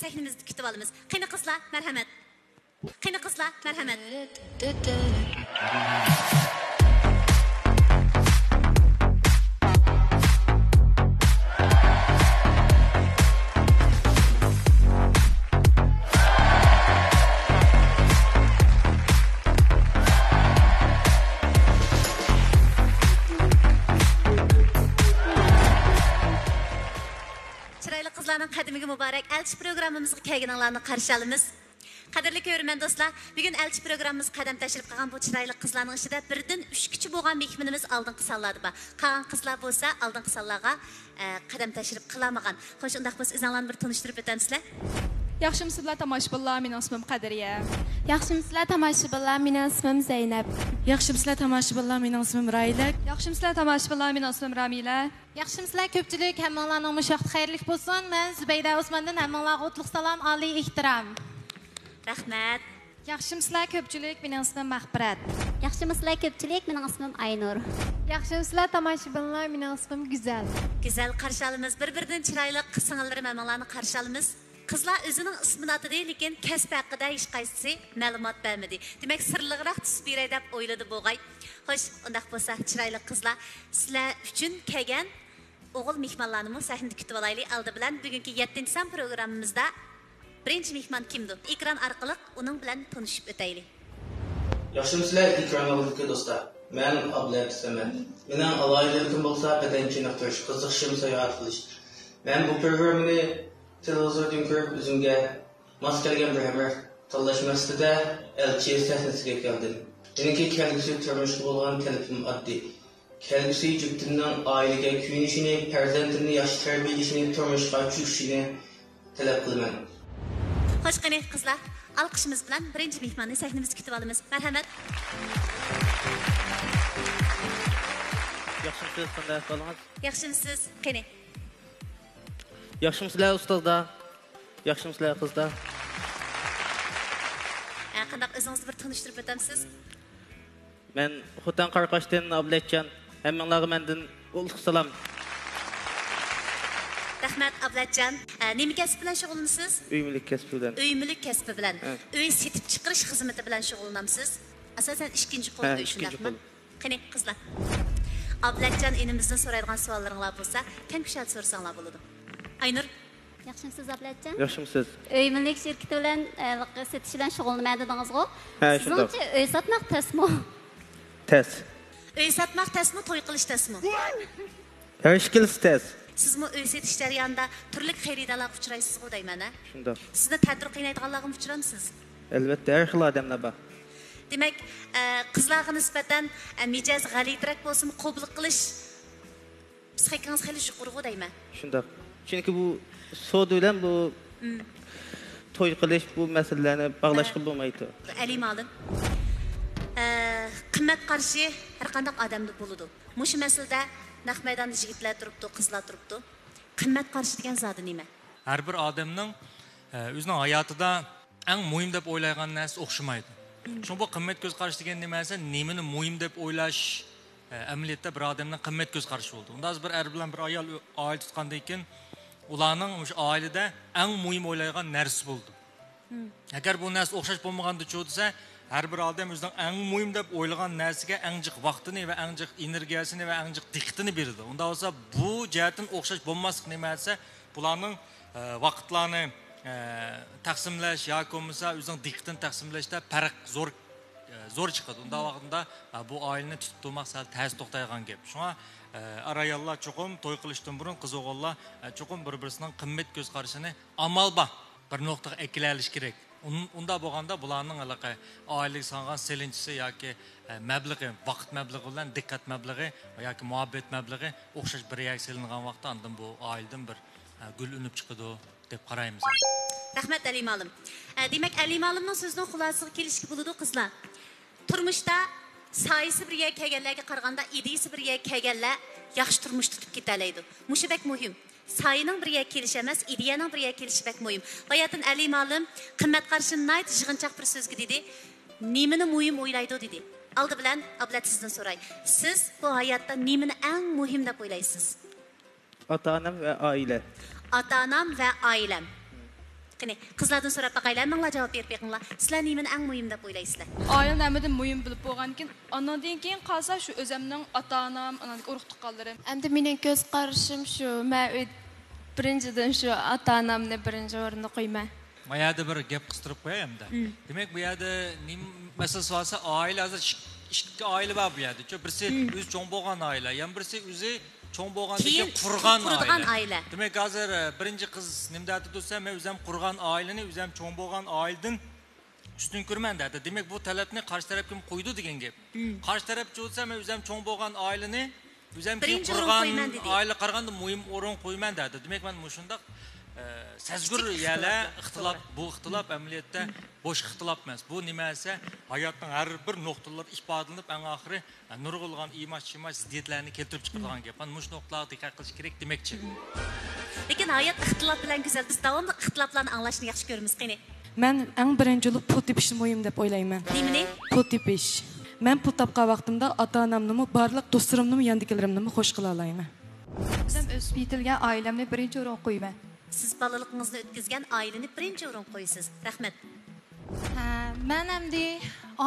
sahnimizda kutib olamiz. Qani qizlar, marhamat. Qani qizlar, marhamat. Qizlarning qadimiga muborak elchi programmamizga kelganlarni qarshi olamiz. Qadrli ko'rman do'stlar, bugun elchi programmamiz qadam tashlab qolgan bu chiroyli qizlarning ichida birdan 3 kishi bo'lgan mehmonimiz oldingi sonlarda bor. Qolgan qizlar bo'lsa oldingi sonlarga qadam tashlab qilamagan. Xo'sh, undaq bo'lsa o'zinglarni bir tanishtirib o'tamsizlar? Yaxshimsizlar tomoshabinlar, mening ismim Qadiriya. Yaxshimsizlar tomoshabinlar, mening ismim Zaynab. Yaxshimsizlar tomoshabinlar, mening ismim Rayla. Yaxshimsizlar tomoshabinlar, mening ismim Ramila. Yaxshimsizlar ko'pchilik, hammanglarning mushaq xayrli bo'lsin. Men Zubayda Usmondan hammanglarga qutlug' salom, oliy ehtirom. Rahmat. Yaxshimsizlar ko'pchilik, mening ismim Mahbirat. Yaxshimsizlar ko'pchilik, mening ismim Aynur. Yaxshimsizlar tomoshabinlar, mening ismim Güzel. Güzel qarshi olamiz. Bir-biridan chiroyli qizlarni hammanglarni qarshi olamiz. Qizlar o'zining ismini atadi, lekin kasb haqida hech qaysi ma'lumot bermadi. Demak, sirliqroq tusib beray deb o'yladi bo'g'ay. Xo'sh, undaq bo'lsa, chiroyli qizlar, sizlar uchun kelgan o'g'il mehmonlarni sahnada kutib olaylik. Oldi bilan bugungi 7-son programmamizda birinchi mehmon kimdir? Ekran orqali uning bilan tanishib o'taylik. Yaxshimsizlar, ikramli do'stlar. Men Ablat Samat. Mening alohidalikim bo'lsa, badanchilik qilish, qiziqishim sayohat qilish. Men bu programmani televizordan ko'rib o'zimga mos kelgan bir xabar tanlash maqsadida elchi sahnasiga keldim. Meniki kelgusi turmushga bo'lgan talabim oddiy. Kelgusi juftimning oilaga kuyinishini, farzandimni yaxshi tarbiyalashini, turmushga chiqishini talab qilaman. Xo'sh, qani qizlar, alqishimiz bilan birinchi mehmonni sahnamizga kutib olamiz. Marhamat. Yaxshimsiz, qanday ahvolingiz? Yaxshimsiz, qani? Yaxshimsizlar ustozlar. Yaxshimsizlar qizlar. Qanday o'zingizni bir tanishtirib o'tamsiz? Men Xotan Qarqashdan Ablatjon. Hammanglarga mendan qutlug' salom. Rahmat Ablatjon. Nima kasb bilan shug'ullanasiz? Uymilik kasbi bilan. Uymilik kasbi bilan. Uy setib chiqarish xizmati bilan shug'ullanamsiz? Asosan ikkinchi qo'l uy shundaqmi? Qani qizlar. Ablatjon enimizdan so'raydigan savollaringlar bo'lsa, tankushal so'rasanglar bo'ladi. Aynur. Yaxshimsiz Ablatjon? Yaxshimsiz. Uymilik shirkati bilan setish bilan shug'ullanaman dedingiz-ku. Ha, shunday. Sizcha uy sotmoq tasmi? Tas. Uy sotmoq tasmi, to'y qilish tasmi? Har ikkisi tas. Sizmi uy setish jarayonida turli xaridorlarga uchraysiz-ku deyman-a? Shunday. Sizni ta'tir qiynaydiganlarga uchramsiz? Albatta, har xil odamlar bor. Demak, qizlarga nisbatan mijoz g'alitrak bo'lsin, qabul qilish psixikangiz xeli yuqori deyman. Shunday. Chunki bu savdo bilan bu to'y qilish bu masalalarni bog'lashga bo'lmaydi. Alimalim. Qimmat qarshi har qanday odamda bo'ladi. Mush masalada naq maydonda yigitlar turibdi, qizlar turibdi. Qimmat qarshi degan zodi nima? Har bir odamning o'zining hayotida eng muhim deb o'ylagan narsa o'xshamaydi. Shuning bu qimmat ko'z qarash degan nimasi, nimani muhim deb o'ylash amaliyotda bir odamning qimmat ko'z qarashi bo'ldi. Unda bir er bilan bir ayol oila tutgandan keyin ularning o'sha oilada eng muhim o'ylagan narsa bo'ldi. Agar bu narsa o'xshash bo'lmaganda cho'disa, har bir odam o'zining eng muhim deb o'ylagan narsaga eng jiq vaqtini va eng jiq energiyasini va eng jiq diqqatini berdi. Unda bo'lsa bu jihatdan o'xshash bo'lmaslik nima desa, bularning vaqtlarni taqsimlash yoki bo'lmasa o'zining diqqatini taqsimlashda farq zo'r chiqadi. Unda vaqtida bu oilani tutib turmoq sal tez to'xtaydigan gap. Shunga arayollar cho'qim to'y qilishdan burun qiz o'g'illar cho'qim bir-birisining qimmat ko'z qarashini amal bor bir nuqtaga eklalish kerak. Unda bo'lganda bularning oilaga solgan selinchisi yoki mablag'i, vaqt mablag'i bilan diqqat mablag'i yoki muhabbat mablag'i o'xshash bir yerga selingan vaqtda undan bu oiladan bir gul unib chiqadi deb qaraymiz. Rahmat Alimalim. Demak, Alimalimning so'zining xulosasiga kelishga bo'ladi qizlar. Turmushda soyisi bir yerga kelganlarga qaraganda ideyasi bir yerga kelganlar yaxshi turmush tutib ketalaydi. Mushibak muhim. Sayının bir yerga kelish emas, ideyaning bir yerga kelishi bak muhim. Bayatın Alimalim qimmat qarshini ayt, yig'inchoq bir so'zga dedi. Nimani muhim o'ylaydi dedi. Aldı bilan Ablat sizdan so'ray. Siz bu hayotda nimani eng muhim deb o'ylaysiz? Ota-onam va oila. Ota-onam va oilam. Qani, qizlardan so'rab baqaylar, menlar javob berib beqinglar. Sizlar nimani eng muhim deb o'ylaysizlar? Oila namadan muhim bilib bo'lgandan keyin, ondan keyin qolsa shu o'zimning ota-onam, onamning urug' tuqqanlarim. Endi mening ko'z qarashim shu, men birinchidan shu ota-onamni birinchi o'ringa qo'yman. Bu yerda bir gap qistirib qo'yaymi-da. Demak, bu yerda masala solsa oila hozir ikki oila bor bu yerda. Birisi o'zi cho'ng bo'lgan oila, yana birisi o'zi cho'ng bo'lgandan keyin qurgan oila. Demak, hozir birinchi qiz nimdati bo'lsa, men o'zim qurgan oilani, o'zim cho'ng bo'lgan oiladan ustun ko'rman dedi. Demak, bu talabni qarshi taraf kim qo'ydi degan gap. Qarshi taraf bo'lsa, men o'zim cho'ng bo'lgan oilani, o'zim qurgan oila qaraganda muhim o'rin qo'yman dedi. Demak, men shundaq sezgur yala ixtilof, bu ixtilof amaliyotda bo'sh ixtilof emas. Bu nima esa hayotning har bir nuqtalar ifodalanib, eng oxiri nurg'ulg'an iymach ziddiyatlarni keltirib chiqargan gap. Mana shu nuqtalarga diqqat qilish kerak demakchi. Lekin hayot ixtilof bilan go'zal. Biz davomli ixtiloflarni anglashni yaxshi ko'ramiz. Qani. Men eng birinchi bo'lib pul tepishni muhim deb o'ylayman. Nimani? Pul tepish. Men pul topgan vaqtimda ota-onamni, barliq do'stlarimni, yandikilarimni xush qila olayman. O'zim o'sib yetilgan oilamni birinchi o'ringa qo'yman. Siz balalig'ingizni o'tkazgan oilani birinchi o'rin qo'yasiz. Rahmat. Men hamda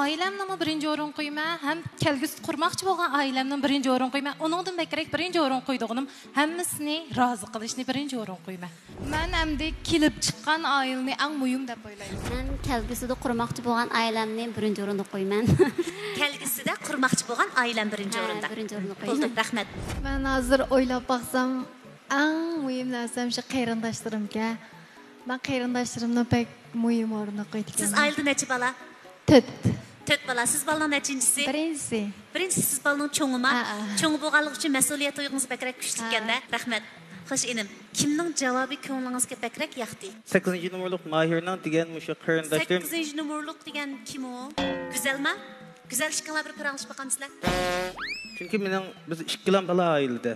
oilamni birinchi o'rin qo'yman, ham kelgusi qurmoqchi bo'lgan oilamni birinchi o'rin qo'yman. Uningdan bekrak birinchi o'rin qo'ydig'im, hammasini rozi qilishni birinchi o'rin qo'yman. Men hamda kelib chiqqan oilani eng muhim deb o'ylayman. Men kelgusida qurmoqchi bo'lgan oilamni birinchi o'ringa qo'yman. Kelgusida qurmoqchi bo'lgan oilam birinchi o'rinda. Birinchi o'ringa Bo'ldi, qo'yman. rahmat. Men hozir o'ylab baqsam, eng muhim narsam shu qarindoshlarimga. Men qarindoshlarimni pek muhim o'ringa qo'ydim. Siz oilada necha bola? 4. 4 bola. Siz bolaning nechinchisi? Birinchisi. Birinchisi siz bolaning cho'ngimi? Cho'ng bo'lganligi uchun mas'uliyat tuyg'ungiz bakrak kuchli ekanda. Rahmat. Xo'sh, inim. Kimning javobi ko'nglingizga bakrak yoqdi? 8-numurluq Mahirning degan mushu qarindoshlarim. 8-numurluq degan kim u? Güzelmi? Güzel ishqinglar bir paranglashib baqamsizlar. Chunki mening biz ikkilan bala oilada.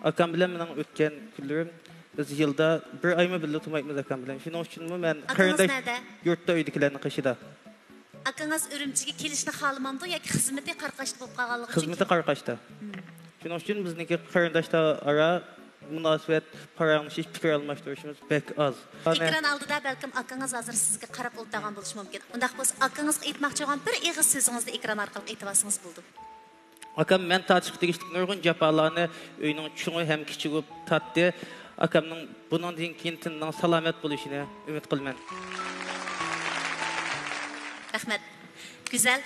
Akam bilan mening o'tgan kunlarim biz yilda bir oymi birga turmaymiz akam bilan. Shuning uchunmi men qarindosh yurtda uydagilarning qishida. Akangiz Urumchiga kelishni xohlamamdi yoki xizmati Qarqashda bo'lib qolganligi uchun? Xizmati Qarqashda. Shuning uchun bizniki qarindoshlar ara munosabat paranglashib fikr almashtirishimiz bek az. Ekran oldida balkim akangiz hozir sizga qarab o'tirgan bo'lishi mumkin. Undaq bo'lsa akangizga aytmoqchi bo'lgan bir eg'iz so'zingizni ekran orqali aytib olsangiz bo'ldi. Akam men tartib tegishlik nurg'un jafolarni uyning cho'ngi ham kichigi tatdi. Akamning bundan keyin tindan salomat bo'lishini umid qilaman. Rahmat. Güzel.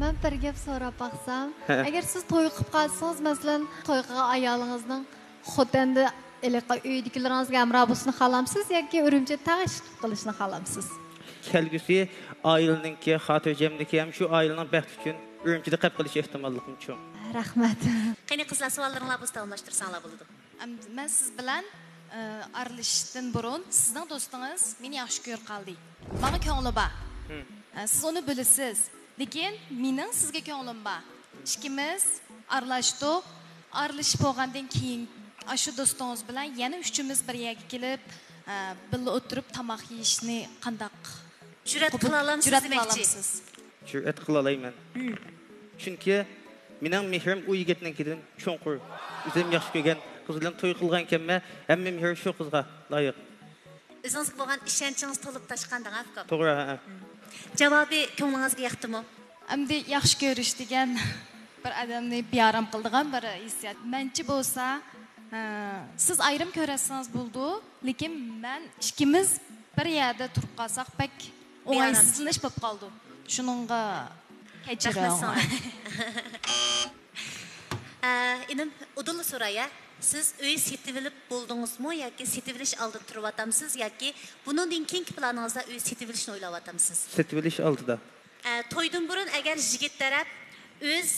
Men bir gap so'rab baqsam, agar siz to'y qilib qolsangiz, masalan, to'y qilgan ayolingizni xotanda eliqa uydagilaringizga amro bo'lishni xohlamsiz yoki Urumchi tash qilishni xohlamsiz? Kelgusi oilaningki, xotirjamligi ham shu oilaning baxti uchun Urumchida qilib qilish ehtimolligim cho'ng. Rahmat. Qani qizlar savollaringlar bo'lsa davomlashtirsanglar bo'ladi. Men siz bilan aralashishdan burun sizning do'stingiz meni yaxshi ko'rib qoldi. Menga ko'ngli bor. Siz uni bilasiz. Lekin mening sizga ko'nglim bor. Ikkimiz aralashdik. Aralashib bo'lgandan keyin shu do'stingiz bilan yana uchimiz bir yerga kelib, birga o'tirib tomoq yeyishni qandoq jur'at qila olamsiz demakchi? Jur'at qila olaman. Chunki mening mehrim u yigitnikidan cho'nqur. O'zim yaxshi ko'rgan qiz bilan to'y qilgan ekanman, hamma mehr shu qizga loyiq. O'zingizga bo'lgan ishonchingiz to'lib tashqandan afkor. To'g'ri. Javobi ko'nglingizga yoqdimi? Endi yaxshi ko'rish degan bir odamni biyaram qildigan bir hissiyat. Menchi bo'lsa, siz ayrim ko'rasangiz bo'ldi, lekin men ikkimiz bir yerda turib qolsak pek o'ng'aysizlanish bo'lib qoldi. Shuningga kechiring. Inim udullu so'raya. Siz uy setilib bo'ldingizmi yoki setilish oldida turib yoki buningdan keyingi planingizda uy setilishni o'ylayapsizmi? Setilish oldida. To'ydan burun agar yigit taraf o'z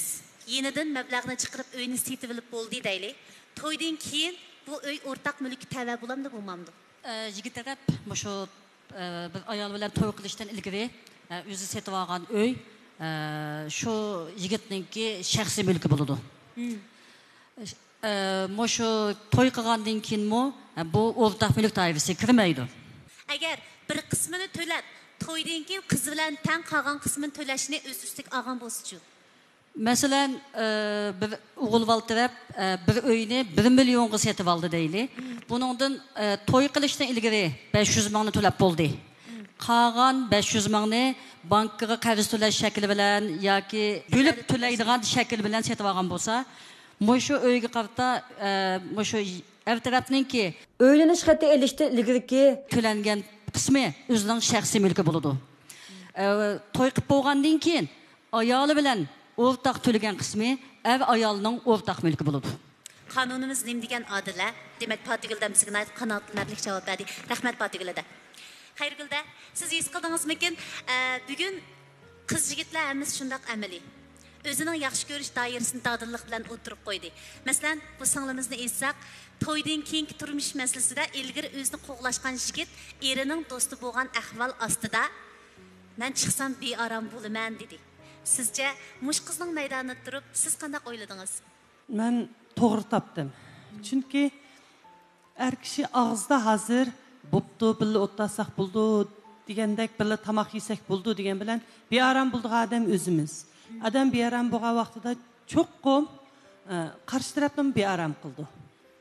yenidan mablag'ni chiqarib uyni setilib bo'ldi deylik. To'ydan keyin bu uy o'rtaq mulk tava bo'lamdi, bo'lmamdi? Yigit taraf shu bir ayol bilan to'y qilishdan ilgari o'zi setib olgan uy shu yigitninki shaxsiy mulki bo'ladi. Şu to'y qilgandan keyinmi bu o'rtaq mulk toifasiga kirmaydi. Agar bir qismini to'lab, to'ydan keyin qiz bilan tang qolgan qismini to'lashni o'z ustiga olgan bo'lsa-chi. Masalan, bir o'g'il valtirab bir uyni 1 millionga setib oldi deylik. Buningdan to'y qilishdan ilgari 500 mingni to'lab bo'ldi. Qolgan 500 mingni bankaga qarz to'lash shakli bilan yoki bo'lib to'laydigan shakl bilan setib olgan bo'lsa, mushu uyga qarata mushu ev tarafninki o'ylanish xati elishda ilgariki to'langan qismi o'zining shaxsiy mulki bo'ladi. To'y qilib bo'lgandan keyin ayoli bilan o'rtaq to'lagan qismi ev ayolining o'rtaq mulki bo'ladi. Qonunimiz nima degan Odila? Demak, Potigilda bizga qanoatlanarli javob berdi. Rahmat Potigilda. Xayrgulda, siz his qildingizmikin, bugun qiz yigitlar hammasi shundoq amaliy. O'zining yaxshi ko'rish doirasini dadillik bilan o'tirib qo'ydi. Masalan, bu singlimimizni aytsak, to'ydan keyingi turmush masalasida ilgari o'zini qo'g'lashgan yigit erining do'sti bo'lgan ahvol ostida men chiqsam bearam bo'laman dedi. Sizce mush qizning maydonida turib, siz qanday o'yladingiz? Men to'g'ri topdim. Chunki er kishi og'zida hozir bo'pti, birga o'tlasak bo'ldi degandek, birga tamoq yesak bo'ldi degan bilan bearam bo'ldigan odam o'zimiz. Adam bearam bo'lgan vaqtida cho'qqum qarshi tarafdan bearam qildi.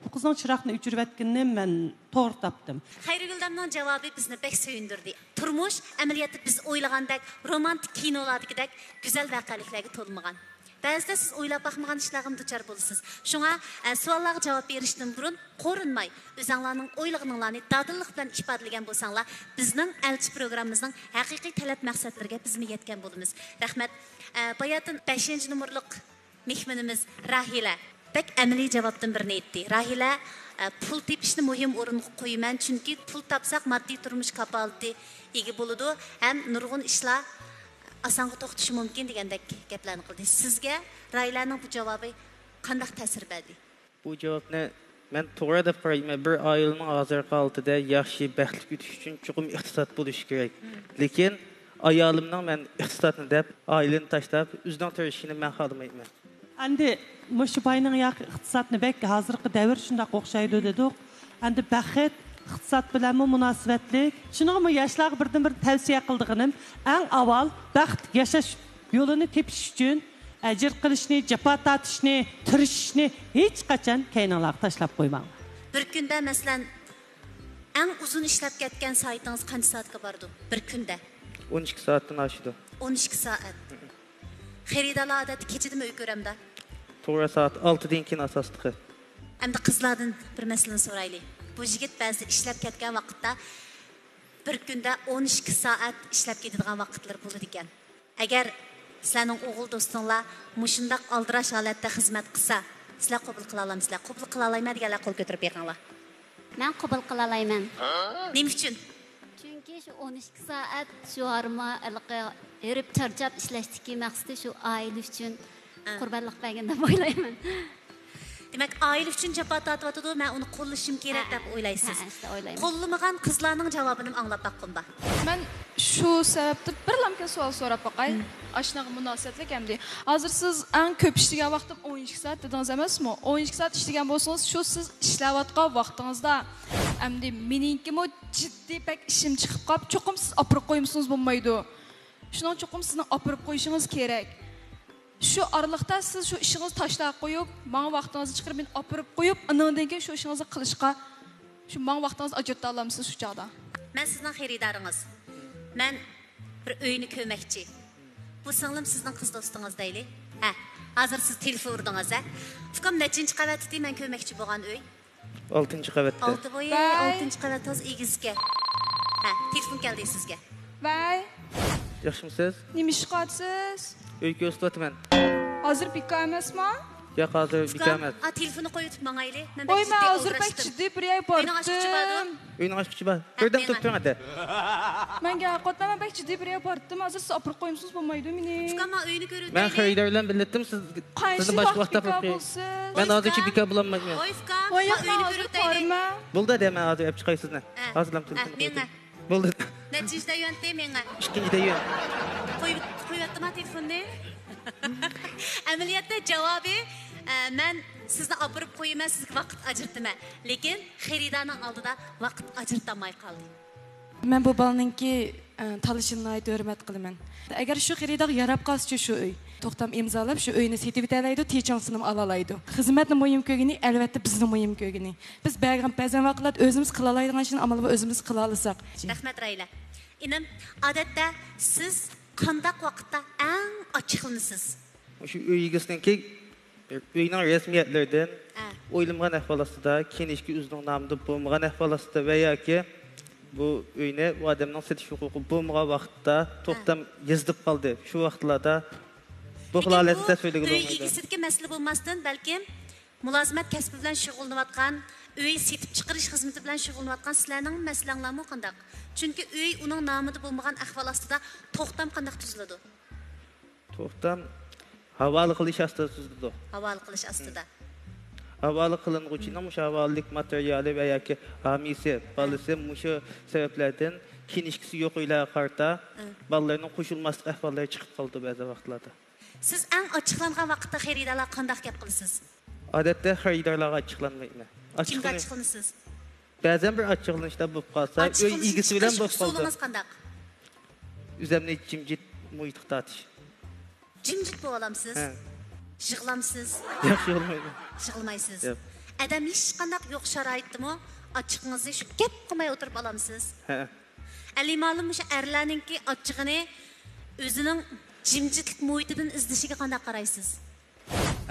Bu qizning chiroqni o'chirayotganini men to'g'ri topdim. Xayriguldamning javobi bizni bek suyundirdi. Turmush amaliyotda biz o'ylagandek romantik kinolardagidek go'zal voqealiklarga to'lmagan. Ba'zida siz o'ylab baxmagan ishlarga duchor bo'lasiz. Shunga savollarga javob berishdan burun qo'rinmay, o'zingizlarning o'ylaganinglarni dadillik bilan ifodalagan bo'lsanglar, bizning elchi programmamizning haqiqiy talab maqsadlariga bizmi yetgan bo'lamiz. Rahmat. Bayatın 5-numurluq mehmonimiz Rahila bek amaliy javobdan birini aytdi. Rahila pul tepishni muhim o'ringa qo'yman, chunki pul topsak moddiy turmush kapolati ega bo'ladi, ham nurg'un ishlar osonga to'xtashi mumkin degandek gaplarni qildi. Sizga Rahilaning bu javobi qanday ta'sir berdi? Bu javobni men to'g'ri deb qarayman. Bir oilaning hozirgi holatida yaxshi, baxtli o'tish uchun chuqur iqtisod bo'lishi kerak. Lekin ayolimning men iqtisodni deb oilani tashlab o'zining turishini men xohlamayman. Endi mush bayning yo'q iqtisodni bek hozirgi davr shunday o'xshaydi dedik. Endi baxt iqtisod bilan munosabatlik. Shuningmi yoshlarga birdan-bir tavsiya qildiganim, eng avval baxt yashash yo'lini tepish uchun ajr qilishni, jafo tortishni, tirishishni hech qachon keyinlarga tashlab qo'ymang. Bir kunda masalan eng uzun ishlab ketgan soatingiz qancha soatga bordi? Bir kunda 12 soatdan oshdi. 12 soat. Xaridorlar odatda kechadimi uy ko'ramda? To'g'ri soat 6 dan keyin asosliqi. Endi qizlardan bir masalani so'raylik. Bu yigit ba'zi ishlab ketgan vaqtda bir kunda 12 soat ishlab ketadigan vaqtlar bo'ladi ekan. Agar sizlarning o'g'il do'stinglar mushundaq aldirash holatda xizmat qilsa, sizlar qabul qila olamsizlar? Qabul qila olmayman deganlar qo'l ko'tarib beringlar. Men qabul qila olmayman. Nima uchun? Chunki shu 12 soat shu harma erib charchab ishlashdiki maqsadi shu oila uchun qurbonlik bergan deb o'ylayman. Demak, oila uchun jafo tortyotdi, men uni qo'llashim kerak deb o'ylaysiz. Qo'llamagan qizlarning javobini anglab boqqimba. Men shu sababda bir lamka savol so'rab boqay. Ashnaga munosabatlik hamdi. Hozir siz eng ko'p ishlagan vaqtim 12 soat dedingiz emasmi? 12 soat ishlagan bo'lsangiz, shu siz ishlayotgan vaqtingizda hamdi meninkimi jiddiy pek ishim chiqib qolib, cho'qim siz opirib qo'yimsiz bo'lmaydi. Shuning cho'qim sizning opirib qo'yishingiz kerak. Shu aralıqda siz shu ishingizni tashlab qo'yib, menga vaqtingizni chiqarib, men opirib qo'yib, undan keyin shu ishingizni qilishga shu menga vaqtingizni ajrata olamsiz shu chog'da. Men sizning xaridoringiz. Men bir uyni ko'makchi. Bu singlim sizning qiz do'stingiz deylik. Ha, hozir siz telefon urdingiz, ha? Fikrim nechinchi qavatda men ko'makchi bo'lgan uy? 6-qavatda. 6 bo'yi 6-qavatda egizga. Ha, telefon keldi sizga. Vay. Yaxshimisiz? Nima ish qilyapsiz? Uy ko'rsataman. Hozir bika emasmi? Yo'q, hozir bika emas. Ha, telefonni qo'yib mangayli. Men Qo'y, men hozir pek jiddiy bir yoy bordim. Uyning ochqichi bor. Birdan turib turadi. Menga qotlaman pek jiddiy bir yoy bordim. Hozir siz opirib qo'yimsiz bo'lmaydi meni. Fikam uyni ko'rib. Men xaridor bilan bildim, sizni boshqa vaqtda qo'ying. Men hozircha bika bo'lmayman. Voy fikam, uyni ko'rib deyman. Bo'ldi de, men hozir olib chiqay sizni. Hozirlam turib. Menga. Bo'ldi. Natijada yo'nte menga. Ikkinchida yo'n. Qo'yatdim telefonni. Amaliyotda javobi men sizni opirib qo'yaman, sizga vaqt ajratmayman. Lekin xaridorning oldida vaqt ajratmay qoldim. Men bu balaninki talışınına ait hürmet kılıman. Eğer şu xeridag yarab qalsa şu uy, to'xtam imzolab shu uyni setib etalaydi, techansini alalaydi. Xizmatni muhim ko'gini, albatta bizni muhim ko'gini. Biz bergan ba'zan vaqtlar o'zimiz qila oladigan ishni amalga o'zimiz qila olsak. Rahmat Rayla. İnim odatda siz qandaq vaqtda eng ochiqlanasiz? Şu uygisinki uyning resmiyatlardan o'ylamgan ahvolasida, kenishki o'zining nomida bo'lmagan ahvolasida va yoki bu uyni bu odamning setish huquqi bo'lmagan vaqtda to'xtam yezib qoldi. Shu vaqtlarda bu holatda söylegan bo'lmaydi. bo'lmaydi. Uy egisidagi masala bo'lmasdan, balkim mulozimat kasbi bilan shug'ullanayotgan, uy setib chiqarish xizmati bilan shug'ullanayotgan sizlarning masalanglarmi qandaq? Chunki uy uning nomida bo'lmagan ahvol ostida to'xtam qandaq tuziladi? To'xtam havoli qilish ostida tuziladi. Havoli qilish ostida. Havoli qilinuvchining mushavarlik materiali va yoki hamisi, balisi mushu sabablardan kinishkisi yo'q uylarga qarata bolalarning qo'shilmaslik ahvollari chiqib qoldi ba'zi vaqtlarda. Siz eng ochiqlangan vaqtda xaridorlar qandaq gap qilasiz? Odatda xaridorlarga ochiqlanmayman. Kimga ochiqlanasiz? Ba'zan bir ochiqlanishda bo'lib qolsa, uy egisi bilan bo'lib qoldi. Usulingiz qandaq? O'zimni jimjit muhitga tortish. Jimjit bo'la olamsiz? Yig'lamsiz? Yo'q, yig'lamayman. Yig'lamaysiz. Adam hech qandaq yo'q sharoitdimi? Ochiqingizni shu gap qilmay o'tirib olamsiz? Ali ma'lum shu erlarningki ochiqini o'zining jimjitlik muhitidan izlashiga qanday qaraysiz?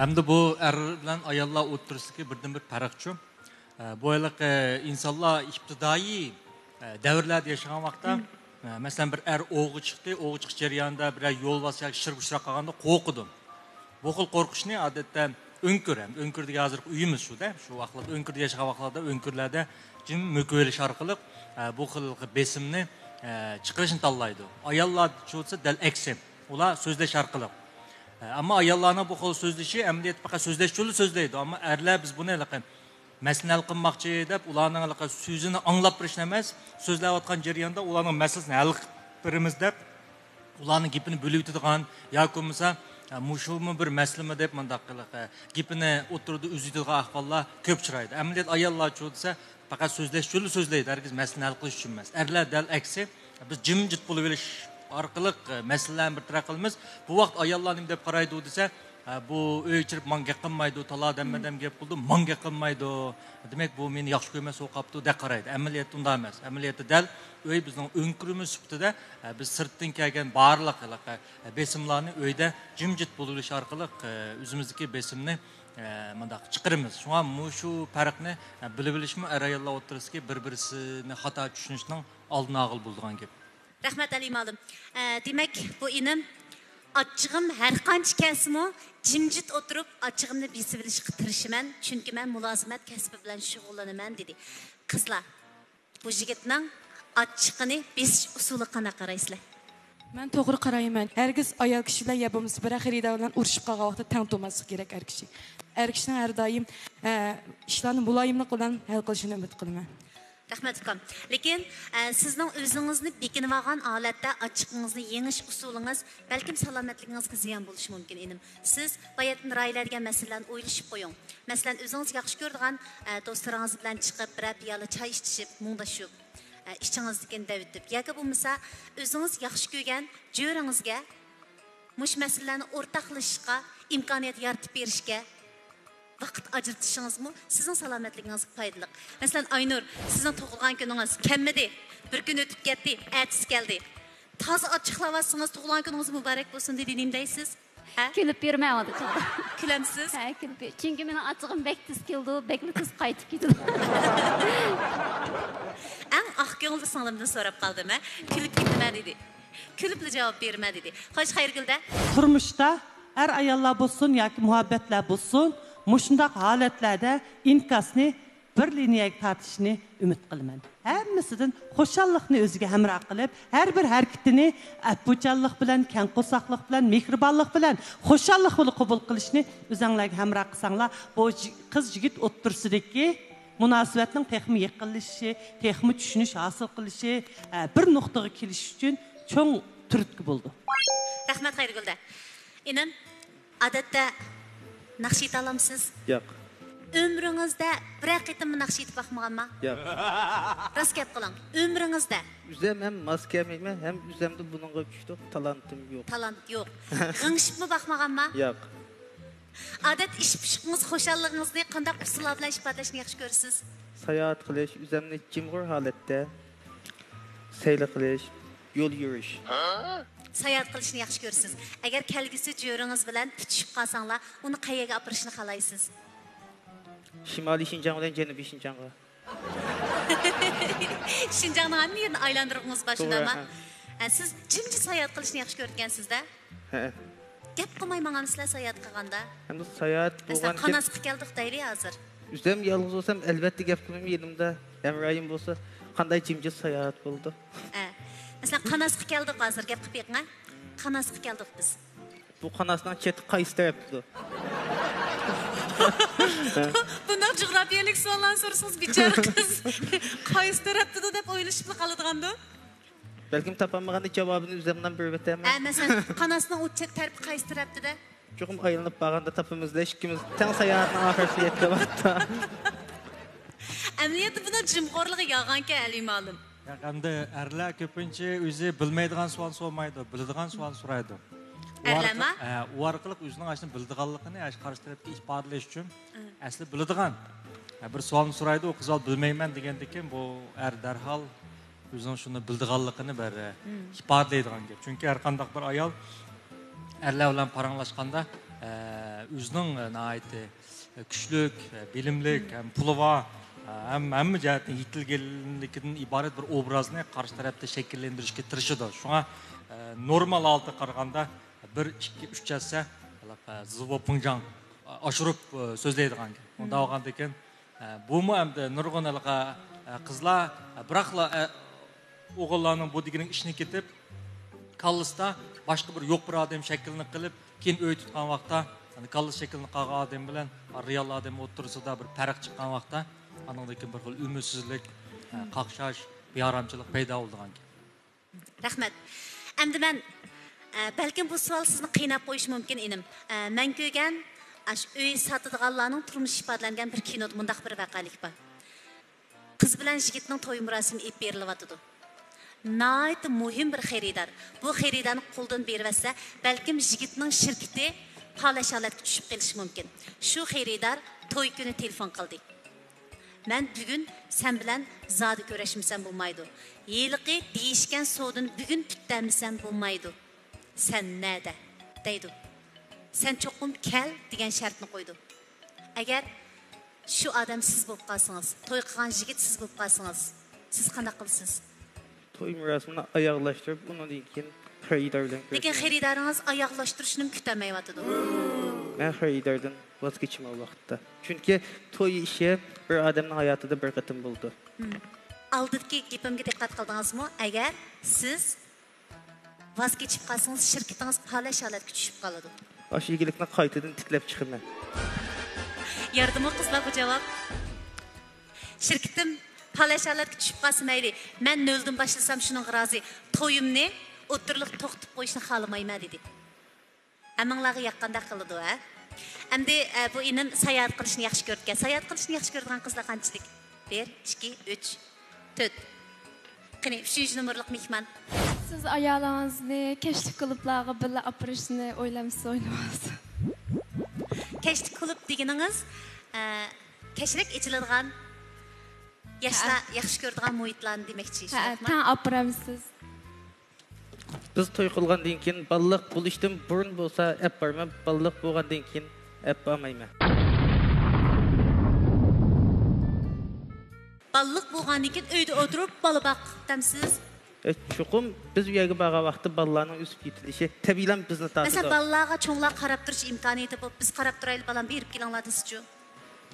Hamda bu er bilan ayollar o'tirishiki birdan bir farqchi. Bu yiliq insonlar ibtidoiy davrlarda yashagan vaqtda, masalan bir er o'g'i chiqdi, o'g'i chiqish jarayonida bir yo'lbos yoki shirk-ushra qolganda qo'rqdim. Bu xil qo'rqishni odatda o'nkirdiga hozir uyimiz shu-da, shu vaqtlarda o'nkirda yashagan vaqtlarda o'nkirlarda jim mo'kvelish orqali bu xil besimni chiqarishni tanlaydi. Ayollar bo'lsa dal aksi. Ular so'zlash orqali. Ammo ayollarning bu xil so'zlashi amaliyat faqat so'zlash yo'li so'zlaydi, ammo erlar biz buni maslahat qilmoqchi deb ularning so'zini anglab turishni emas, so'zlayotgan jarayonda ularning masalasini hal qilib beramiz deb ularning gapini bo'lib o'tadigan yoki bo'lmasa mushumi bir maslimi deb mundaq qilib gapini o'tirdi uziydigan ahvollar ko'p uchraydi. Amaliyat ayollar bo'lsa faqat so'zlash yo'li so'zlaydi, hargiz maslahat hal qilish uchun emas. Erlar dal aksi, biz jimjit bo'lib olish orqali masalalarni bir taraf qilamiz. Bu vaqt ayollar nima deb qaraydi desa, bu uy chirib manga qilmaydi, tala demmadam gap qildi, manga qilmaydi. Demak, bu meni yaxshi ko'rmas o'qapti deb qaraydi. Amaliyatda unday emas. Amaliyatda dal uy bizning o'nkirimiz sifatida biz sirtdan kelgan barliq besimlarni uyda jimjit bo'lish orqali o'zimizdagi besimni mundaq chiqaramiz. Shunga shu farqni bilib olishmi ayollar o'tirishki bir-birini xato tushunishning oldini og'il bo'lgan gap. Rahmat Ali ma'lum. Demak, bu inim ochig'im har qancha kasmi jimjit o'tirib ochig'imni besib olishga tirishaman, chunki men mulozimat kasbi bilan shug'ullanaman dedi. Qizlar, bu yigitning ochig'ini besish usuli qanday qaraysizlar? Men to'g'ri qarayman. Hergiz ayol kishilar ya bo'lmasa bir xaridor bilan urushib qolgan vaqtda tang to'maslik kerak har kishi. Har kishining har doim ishlarni muloyimlik bilan hal qilishini umid qilaman. Rahmat ukam. Lekin sizning o'zingizni bekinib olgan holatda ochiqingizni yengish usulingiz balkim salomatligingizga ziyon bo'lishi mumkin edim. Siz bayatdan raylar degan masalalarni o'ylashib qo'ying. Masalan, o'zingiz yaxshi ko'rgan do'stlaringiz bilan chiqib, bir piyola choy ichib, mungdashib, ishingizdan davitib, yoki bo'lmasa o'zingiz yaxshi ko'rgan jo'ringizga mush masalalarni o'rtoqlashishga imkoniyat yaratib berishga vaqt ajratishingizmi sizning salomatligingizga foydali. Masalan, Aynur, sizning tug'ilgan kuningiz kelmadi. Bir kun o'tib ketdi, ertasi keldi. Toza ochiqlayotsangiz tug'ilgan kuningiz muborak bo'lsin dedi, nima deysiz? Kulib bermaydi. Kulamsiz? Ha, kulib. Chunki meni ochig'im bek tez keldi, bekli tez qaytib ketdi. Eng oq ko'ngilli singlimdan so'rab qoldim, kulib ketma dedi. Kulibli javob berma dedi. Xo'sh, Xayrgulda? Turmuşda er ayollar bo'lsin yoki muhabbatlar bo'lsin, mushundaq holatlarda inkasni bir liniyaga tortishni umid qilaman. Hammasidan xo'shallikni o'ziga hamroh qilib, har bir harakatini apuchallik bilan, kanqo'saqlik bilan, mehribonlik bilan, xo'shallik bilan qabul qilishni o'zinglarga hamroh qilsanglar, bu qiz yigit o'ttirsidagi munosabatning texmi yiqilishi, texmi tushunish hosil qilishi, bir nuqtaga kelish uchun cho'ng turtki bo'ldi. Rahmat Xayrgulda. Inim, odatda naqsh eta olamsiz? Yo'q. Ömrünüzde bir qitim naqsh etib baxmaganma? Yo'q. Rost gap qiling. Ömrünüzde Üzem hem maskam hem üzemde bununla güçlü talantim yok. talant yo'q. G'ingshibmi baxmaganma? Yo'q. Odat ish pishqingiz, xo'shalligingizni qanday usullar bilan ifodalashni yaxshi ko'rasiz? Sayohat qilish, üzemni jimg'ur holatda sayl qilish, yo'l yurish. Sayohat qilishni yaxshi ko'rasiz. Agar kelgusi jo'ringiz bilan tutishib qolsanglar, uni qayerga olib borishni xohlaysiz? Shimoliy Shinjang bilan Janubiy Shinjangga. Shinjongni hamma yerni aylantiribsiz boshidami? Siz jimji sayohat qilishni yaxshi ko'rgansizda? Ha. Gap qilmay mang'amsizlar sayohat qilganda. Hamda sayohat Masalan, bo'lgan qanasqa keldik deyli hozir. Üzem yalnız olsam elbette gap qilmayman yanımda. Emrayim bo'lsa, qanday jimji sayohat bo'ldi. Masalan, qanasqa keldik hozir gap qilib beqing. Qanasqa keldik biz. Bu qanasdan cheti qaysi tarafda? Bundan coğrafiyalik so'zlarni so'rasangiz bechora qiz qaysi tarafda deb o'ylashib qoladigandu. Belki tapamaganda cevabını üzemden bir ötemen. Masalan, qanasning o'tchak tarafi qaysi tarafda? Çoxum aylanıp bağanda tapımızda ikimiz tan sayohatni oxirisi yetkazdi. Əməliyyatda buna cimxorluğu yağanki əlim alım. Endi erlar ko'pincha o'zi bilmaydigan savol so'ramaydi, biladigan savol so'raydi. Erlarmi? U orqali o'zining ashuni bildiganligini qarshi tarafga ifodalash uchun asli biladigan bir savolni so'raydi, u qiz bilmayman degandan keyin bu darhol o'zining shuni bildiganligini bir ifodalaydigan gap. Chunki har qanday bir ayol erlar bilan paranglashganda o'zining nihoyatda kuchlik, bilimlik, puli bor hamma jihatdan yetilganligidan iborat bir obrazni qarshi tarafda shakllantirishga tirishadi. Shunga normal holatda qaraganda 1-2-3 jasa zivopinjang oshirib so'zlaydigan. Unda olgandan keyin bumi hamda nurg'unalqa qizlar biroqla o'g'illarning bu degan ishni ketib kallisda boshqa bir yo'q bir odam shaklini qilib keyin uy tutgan vaqtda kallis shaklini qilgan odam bilan real odam o'rtasida bir farq chiqqan vaqtda andan keyin bir xil umidsizlik, qaqshash, bearamchilik paydo bo'lgan. Rahmat. Endi men balkim bu savol sizni qiynab qo'yishi mumkin edim. Men ko'rgan uy sotadiganlarning turmush ifodalangan bir kinoda mundaq bir vaqalik bor. Qiz bilan yigitning to'y murosimi ep berilyotdi. Nayt muhim bir xaridor. Bu xaridarni qo'ldan bervasa, balkim yigitning shirkati palashalatga tushib qolishi mumkin. Shu xaridor to'y kuni telefon qildi. Men bugun sen bilan zodi ko'rashimsan bo'lmaydi. Yiliqi deyishgan sodini bugun tutdamsan bo'lmaydi. Sen nada? deydi. Sen cho'qim kel degan shartni qo'ydi. Agar shu odam siz bo'lib qolsangiz, to'y qilgan yigit siz bo'lib qolsangiz, siz qanday qilasiz? To'y murosini oyoqlashtirib, undan keyin xaridor bilan ko'rishim. Lekin xaridoringiz oyoqlashtirishni kutamayotdi. Men xaridordan voz kechim o vaqtda. Chunki to'y ishi bir odamning hayotida bir qatim bo'ldi. Oldingi gapimga diqqat qildingizmi? Agar siz voz kechib qolsangiz, shirkatingiz palash holatga tushib qoladi. Osh yigilikni qaytadan tiklab chiqaman. Yardımı qizlar bu javob. Shirkatim palash holatga tushib qolsa mayli, men noldan boshlasam shuning rozi. To'yimni o'tirliq to'xtatib qo'yishni xohlamayman dedi. Amanglarga yaqqanda qiladi, ha? Endi bu inim sayohat qilishni yaxshi ko'rgan. Sayohat qilishni yaxshi ko'rgan qizlar qanchalik? 1, 2, 3, 4. Qani 3 nomerlik mehmon. Siz ayolingizni keşlik klublarga birga opirishni o'ylamsiz, o'ylamaysiz? Keşlik klub deganingiz keşlik ichiladigan yoshlar yaxshi ko'radigan muhitlarni demoqchi. Ha, tan opiramsiz. Biz to'y qilgandan keyin balliq bo'lishdan burun bo'lsa, ap borman, balliq bo'lgandan keyin ap bormayman. Balliq bo'lgandan keyin uyda o'tirib bola boqdamsiz. Cho'qim biz u yerga borgan vaqtda balalarning o'sib ketilishi tabiiyan bizni ta'sir qiladi. Masalan, balalarga cho'nglar qarab turish imkoniyati bo'lib, biz qarab turaylik, balam berib kelinglar desiz-chu.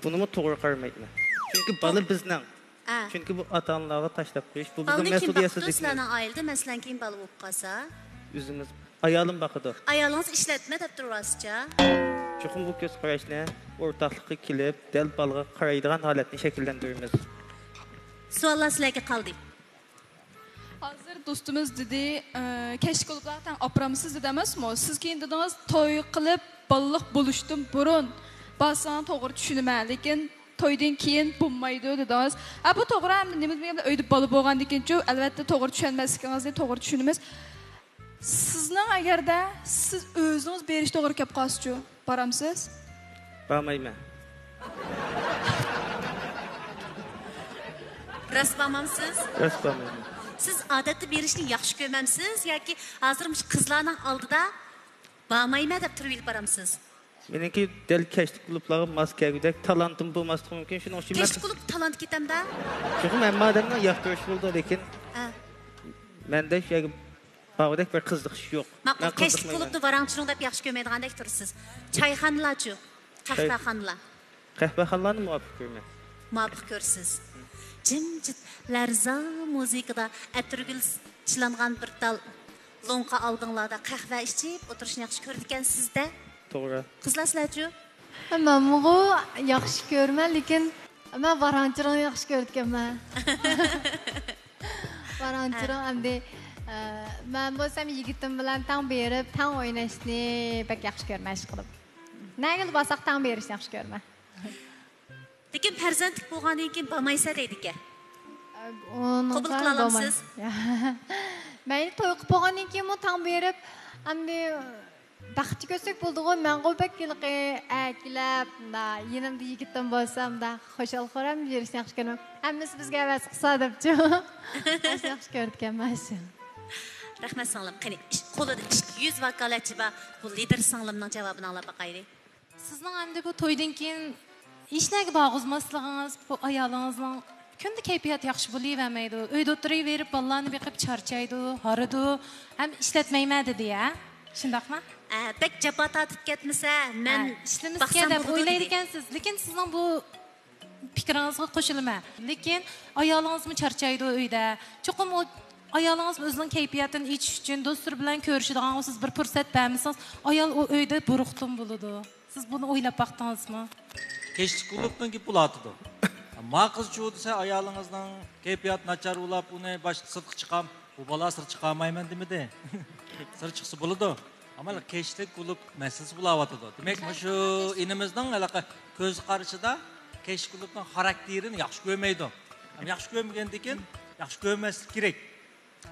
Buni to'g'ri qaramayman. Chunki bala bizning. Chunki bu ota-onalarga tashlab qo'yish bu bizning mas'uliyatsizlik. Sizlarning oilada masalan keyin bola bo'lib qolsa, o'zimiz ayolim baqidi. Ayolingiz ishlatma deb turasizcha. Cho'qim bu ko'z qarashni o'rtoqlikka kelib, dal balaga qaraydigan holatni shakllantiramiz. Savollar sizlarga qoldi. Hozir do'stimiz dedi, keşlik klublardan opiramsiz dedi emasmi? Siz keyin dedingiz, to'y qilib balliq bo'lishdan burun Basan to'g'ri tushunaman, lekin to'ydan keyin bo'lmaydi dedingiz. Ha bu to'g'ri, ham nima deganda uyda bola bo'lgandan keyin-chu, albatta to'g'ri tushunmasligingizni to'g'ri tushunamiz. Sizning agarda siz o'zingiz berish to'g'ri kelib qolsa-chu, boramsiz? Bormayman. Rost bormamsiz? Rost bormayman. Siz odatda berishni yaxshi ko'rmamsiz yoki hozirmish qizlarning oldida bormayman deb turib boramsiz? Meniki del keşlik klubları maskegidek talantim bo'lmasligi mumkin. Shuning uchun Keşlik klub talant ketamda? Çünkü men mademden yaxtırış buldu lekin mende şey bağdek bir kızlık yok. Maqul, keşlik klubni varangchining deb yaxshi ko'rmaydigandek tursiz. Çayxonalar-chu, qahvaxonalar. Qahvaxonalarni muvafiq ko'raman. Muvafiq ko'rsiz. Jimjit larza musiqada atirgul chilangan bir tal lonqa aldinglarda qahva ichib o'tirishni yaxshi ko'rdi ekansizda? To'g'ri. Qizlar sizlar-chu? Men bu yaxshi ko'raman, lekin men varangchining yaxshi ko'rganman. Varangchining endi men bo'lsam yigitim bilan tang berib, tang o'ynashni pek yaxshi ko'rman qilib. Nega bo'lsaq tang berishni yaxshi ko'raman. Lekin farzandlik bo'lgandan keyin bo'lmaysa deydi-ku. Qabul qila olamsiz? Men to'y qilib bo'lgandan keyin tang berib, endi baxtli ko'rsak bo'ldi-ku, men qo'pak yilqi akilab, yenimda yigitim bo'lsam da xo'shal xo'ram berishni yaxshi ko'raman. Hammasi bizga avaz qilsa debchi. Yaxshi ko'rganman shu. Rahmat singlim. Qani, qo'lida 200 vakolatchi va bu lider singlimning javobini olib boqaylik. Sizning endi bu to'ydan keyin ishlarga bag'izmasligingiz, bu ayolingizning kunda kayfiyat yaxshi bo'lavermaydi. Uyda o'tiraverib, bolalarni beqib charchaydi, horidi, ham ishlatmayman dedi-ya. Shundaqmi? Bek jabba tatib ketmasa, men ishlamizga deb o'ylaydi ekansiz. Lekin sizning bu fikringizga qo'shilaman. Lekin ayolingizmi charchaydi uyda. Cho'qim o ayolingiz o'zining kayfiyatini ichish uchun do'stlar bilan ko'rishadigan siz bir fursat bermisangiz, ayol o uyda buruqtin bo'ladi. Siz buni o'ylab baqdingizmi? Keşlik klubunki bulatıdı. Ma qizchu desa ayolingizning kayfiyat nachar ulab uni bosh sirtqa chiqam, bu bola sir chiqamayman demidi. Sir chiqsa bo'ladi. Ammo keşlik klub masalasi bulavatadi. Demak, shu inimizning alaqa ko'z qarashida keşlik klubning xarakterini yaxshi ko'rmaydi. Ham yaxshi ko'rmagandan keyin yaxshi ko'rmaslik kerak.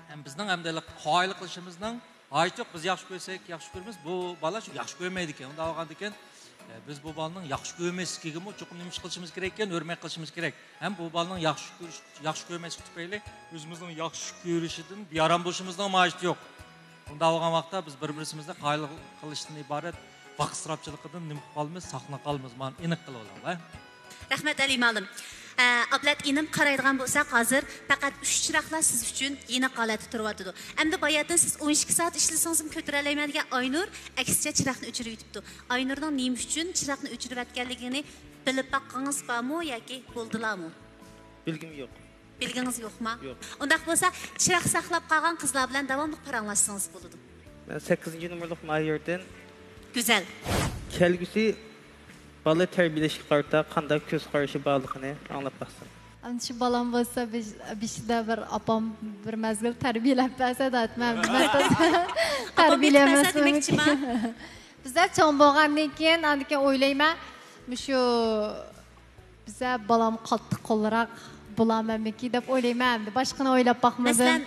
Ham bizning hamda qoyil qilishimizning aytib biz yaxshi ko'rsak, yaxshi ko'ramiz. Bu bola shu yaxshi ko'rmaydi ekan. Unda olganda ekan biz bu balaning yaxshi ko'rmasligini cho'qim nima qilishimiz kerak ekan, hurmat qilishimiz kerak. Ham bu balaning yaxshi ko'rmaslik tufayli o'zimizning yaxshi ko'rishidan bearam bo'lishimizning ma'nosi yo'q. Unda olgan vaqtda biz bir-birimizga qoyil qilishdan iborat vaqt isrofchiligidan nima qilamiz, saqlanib qolamiz. Men aniq qilib olaman. Rahmat Ali Malim. Ablat inim qaraydigan bo'lsak, hozir faqat 3 chiroqlar siz uchun yeni holatda turyapti. Endi boyadan siz 12 soat ishlasangiz ham ko'tara olmayman degan Aynur aksicha chiroqni o'chirib yutibdi. Aynurning nima uchun chiroqni o'chirib atganligini bilib baqqangiz bormi yoki bo'ldilarmi? Bilgim yo'q. Bilginiz yo'qmi? Yo'q. Undaq bo'lsa, chiroq saqlab qolgan qizlar bilan davomli paranglashsangiz bo'ladi. Men 8-numurluq mayyordan Güzel. kelgusi bala terbiyeleşik qarta qanday ko'z qarashi borligini anglab baxsan. Ana shu balam bo'lsa, beshida bir opam bir mazgil tarbiyalab bersa da aytmam. Tarbiyalamasa demoqchiman. Bizlar cho'ng bo'lgandan keyin, andikan o'ylayman, shu biza balam qattiq qo'lroq bo'lamanmiki deb o'ylayman. Boshqani o'ylab baxmadim. Masalan,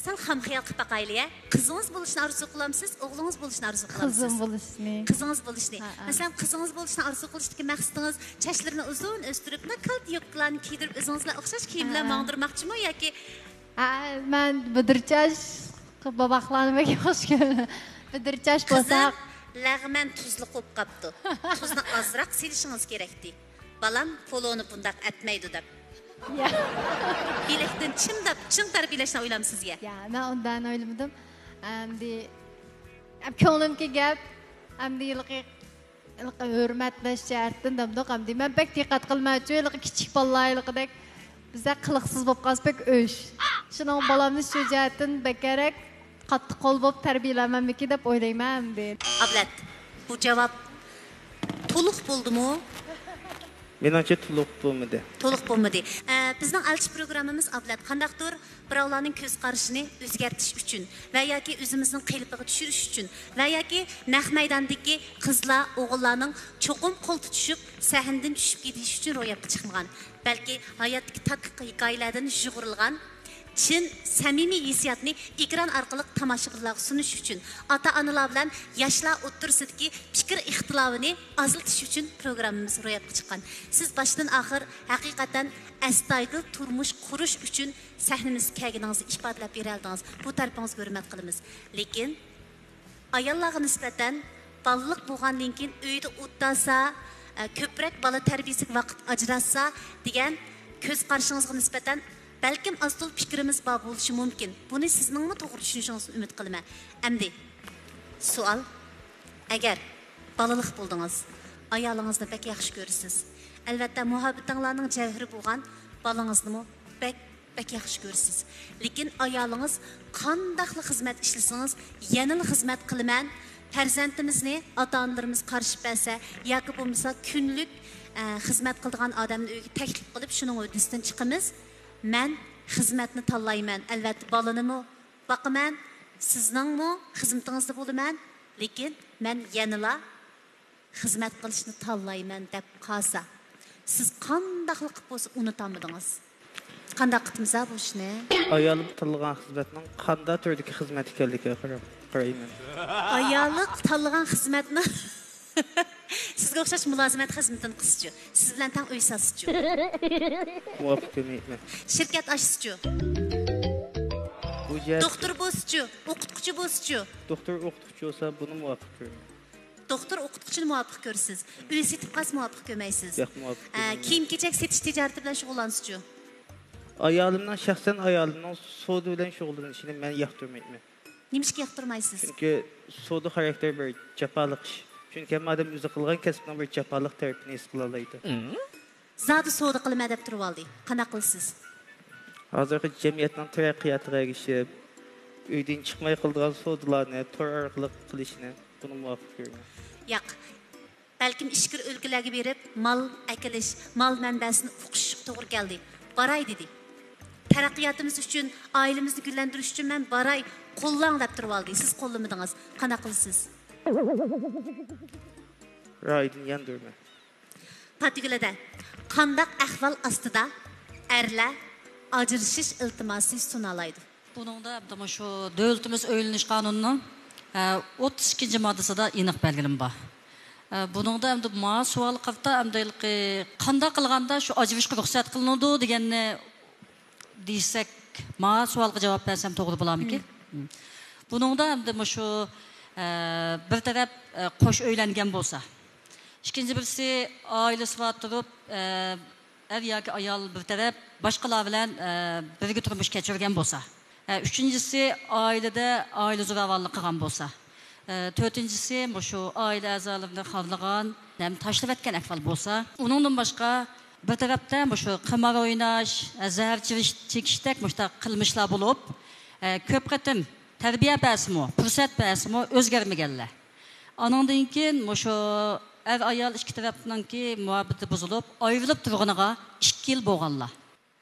sen ham xiyol qilib baqayli-ya. Qizingiz bo'lishni orzu qilamsiz, o'g'lingiz bo'lishni orzu qilamsiz? Qizim bo'lishni. Qizingiz bo'lishni. Masalan, qizingiz bo'lishni orzu qilishdagi maqsadingiz chachlarini uzun o'stirib, nakal yo'qlarni kiydirib, o'zingizga o'xshash kiyimlar mangdirmoqchimi yoki men bidirchash babaqlarni yaxshi ko'raman. Bidirchash bo'lsa, lag'man tuzli qo'yib qopdi. Tuzni ozroq silishingiz kerakdi. Balam poloni bundaq atmaydi deb. Bilekten çim tarbiyalashni o'ylamsiz ya? Ya, men undan o'ylamadim. Endi ko'nglimga gap, endi hurmatlash shartdan damdoq endi men pek diqqat qilmaychi, kichik bolalarlikdek bizga qiliqsiz bo'lib qolsa pek o'sh. Shuning bolamni shu jihatdan bekarak qattiq qo'l bo'lib tarbiyalamanmiki deb o'ylayman endi. Ablat, bu javob to'liq bo'ldimi? Menimcha to'liq bo'lmadi. To'liq bo'lmadi. Bizning alchi programmamiz ablat qandaqdir birovlarning ko'z qarashini o'zgartirish uchun va yoki o'zimizning qiylipiga tushirish uchun va yoki naq maydondagi qizlar, o'g'illarning cho'qim qo'l tutishib, sahndan tushib ketish uchun ro'yobga chiqmagan, balki hayotdagi tatbiq hikoyalardan yug'urilgan chin samimiy hissiyotni ekran orqali tomoshabinlarga sunish uchun ota-onalar bilan yoshlar o'rtasidagi fikr ixtilofini azaltish uchun programmamiz ro'yobga chiqqan. Siz boshdan oxir haqiqatan astoydil turmush qurish uchun sahnamizga kelganingizni ifodalab beraldingiz. Bu tarafingizga hurmat qilamiz. Lekin ayollarga nisbatan balliq bo'lgandan keyin uyda o'tasa, ko'proq bola tarbiyasiga vaqt ajratsa degan ko'z qarashingizga nisbatan balkim asıl fikrimiz bor bo'lishi mumkin. Buni sizningmi to'g'ri tushunishingizni umid qilaman. Endi savol: agar balaliq bo'ldingiz, ayolingizni bek yaxshi ko'rsiz. Albatta muhabbatinglarning javhiri bo'lgan balangizni bek yaxshi ko'rsiz. Lekin ayolingiz qandaqli xizmat ishlasangiz, yanil xizmat qilaman, farzandimizni ota-onalarimiz qarshi bersa yoki bo'lmasa kunlik xizmat qiladigan odamni uyga taklif qilib, shuning o'rtasidan chiqamiz. Men xizmatni tanlayman. Albatta balanimi boqaman, sizningmi xizmatingizda bo'laman, lekin men yanila xizmat qilishni tanlayman deb qolsa, siz qandaqlik qilib bo'lsa unutamidingiz? Qandaq qilmasa bu ishni? Ayolim tanlagan xizmatning qanday turdagi xizmat ekanligiga qarayman. Ayollik tanlagan xizmatni sizga o'xshash mulozimat xizmatini qilsichu, siz bilan tang uy sasichu, muvofiq kelmayman. shirkat ochsichu, doktor bo'lsichu, o'qituvchi bo'lsichu. Doktor o'qituvchi bo'lsa buni muvofiq ko'raman. Doktor o'qituvchini muvofiq ko'rsiz, uy setib qas muvofiq ko'rmaysiz. Yo'q, muvofiq. Kiyim-kechak setish tijorati bilan shug'ullansichu. Ayolimning shaxsan ayolimning savdo bilan shug'ullanishini men yoqtirmayman. Nimishga yoqtirmaysiz? Chunki savdo xarakteri bir jafoliq ish. Chunki odam o'zi qilgan kasbning bir jafoliq tarafini his qila oladi. Zodi savdo qilma deb turib oldi. Qanaqa qilsiz? Hozirgi jamiyatning taraqqiyotiga erishib, uydan chiqmay qilgan savdolarni tor orqali qilishni buni muvofiq ko'raman. Yo'q. Balkim ishkir o'lkalarga berib, mal akilish, mal manbasini o'qish to'g'ri keldi. Baray dedi. Taraqqiyotimiz uchun, oilamizni gullantirish uchun men baray qo'llang deb turib oldi. Siz qo'llamadingiz. Qanaqa qilsiz? Raydin yandurman. Patigilada qandaq ahvol ostida erlar ajrashish iltimosi sunalaydi. Buningda mana shu davlatimiz o'ylanish qonunining 32-moddasida aniq belgilanib bor. Buningda endi ma savol qildi, endi qanday qilganda shu ajrashishga ruxsat qilinadi deganni deysak, ma savolga javob bersam to'g'ri bo'larmiki? Buningda endi shu bir taraf qo'sh uylangan bo'lsa, ikkinchi birisi oilasi bor turib, er yoki ayol bir taraf boshqalar bilan birga turmush kechirgan bo'lsa, uchinchisi oilada oila zo'ravonlik qilgan bo'lsa, to'rtinchisi shu oila a'zolarini xavlagan, tashlab etgan ahvol bo'lsa, uningdan boshqa bir tarafda shu qimor o'ynash, zahar chekishdek qilmishlar bo'lib, ko'p qatim tarbiya bersimi, fursat bersimi o'zgarmaganlar. Anandan keyin shu er ayol ikki tarafninki muhabbati buzilib, ayrilib turganiga 2 yil bo'lganlar.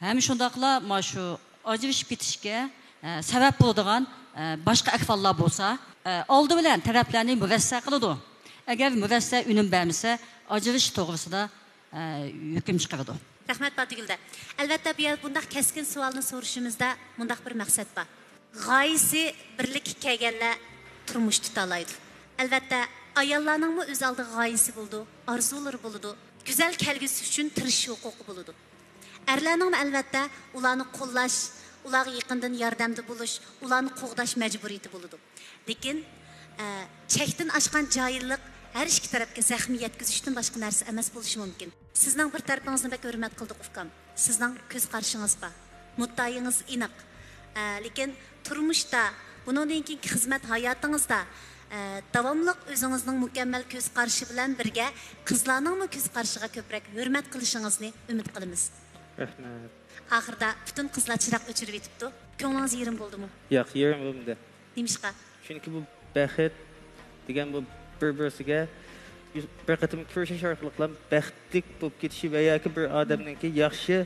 Ham shundaqla shu ajrashib ketishga sabab bo'ladigan boshqa ahvollar bo'lsa, oldi bilan taraflarni murassa qiladi. Agar murassa unum bermasa, ajrash to'g'risida hukm chiqaradi. Rahmat Batigilda. Albatta bu bunday keskin savolni so'rashimizda bunday bir maqsad bor. G'oyasi birlik kelganlar turmush tutalaydi. Albatta ayollarningmi o'z oldiga g'oyasi bo'ldi, orzulari bo'ldi. Go'zal kelgusi uchun tirishish huquqi bo'ldi. Erlarning albatta ularni qo'llash, ularga yaqindan yordamda bo'lish, ularni qo'g'dash majburiyati bo'ldi. Lekin chekdan oshgan joyillik har ikki tarafga zaxm yetkazishdan boshqa narsa emas bo'lishi mumkin. Sizning bir tarafingizni bek hurmat qildik ukam. Sizning ko'z qarashingiz bor. Muttayingiz aniq. Lekin turmushda, bundan keyingi xizmat hayotingizda davomli o'zingizning mukammal ko'z qarashi bilan birga qizlarning ko'z qarashiga ko'proq hurmat qilishingizni umid qilamiz. Rahmat. Oxirida butun qizlar chiroq o'chirib yetibdi. Ko'nglingiz yerim bo'ldimi? Yo'q, yerim bo'lmadi. Nimishqa? Chunki bu baxet degan bu bir-birisiga bir qatım ko'rishish orqali baxtli bo'lib ketishi va yoki bir odamningki yaxshi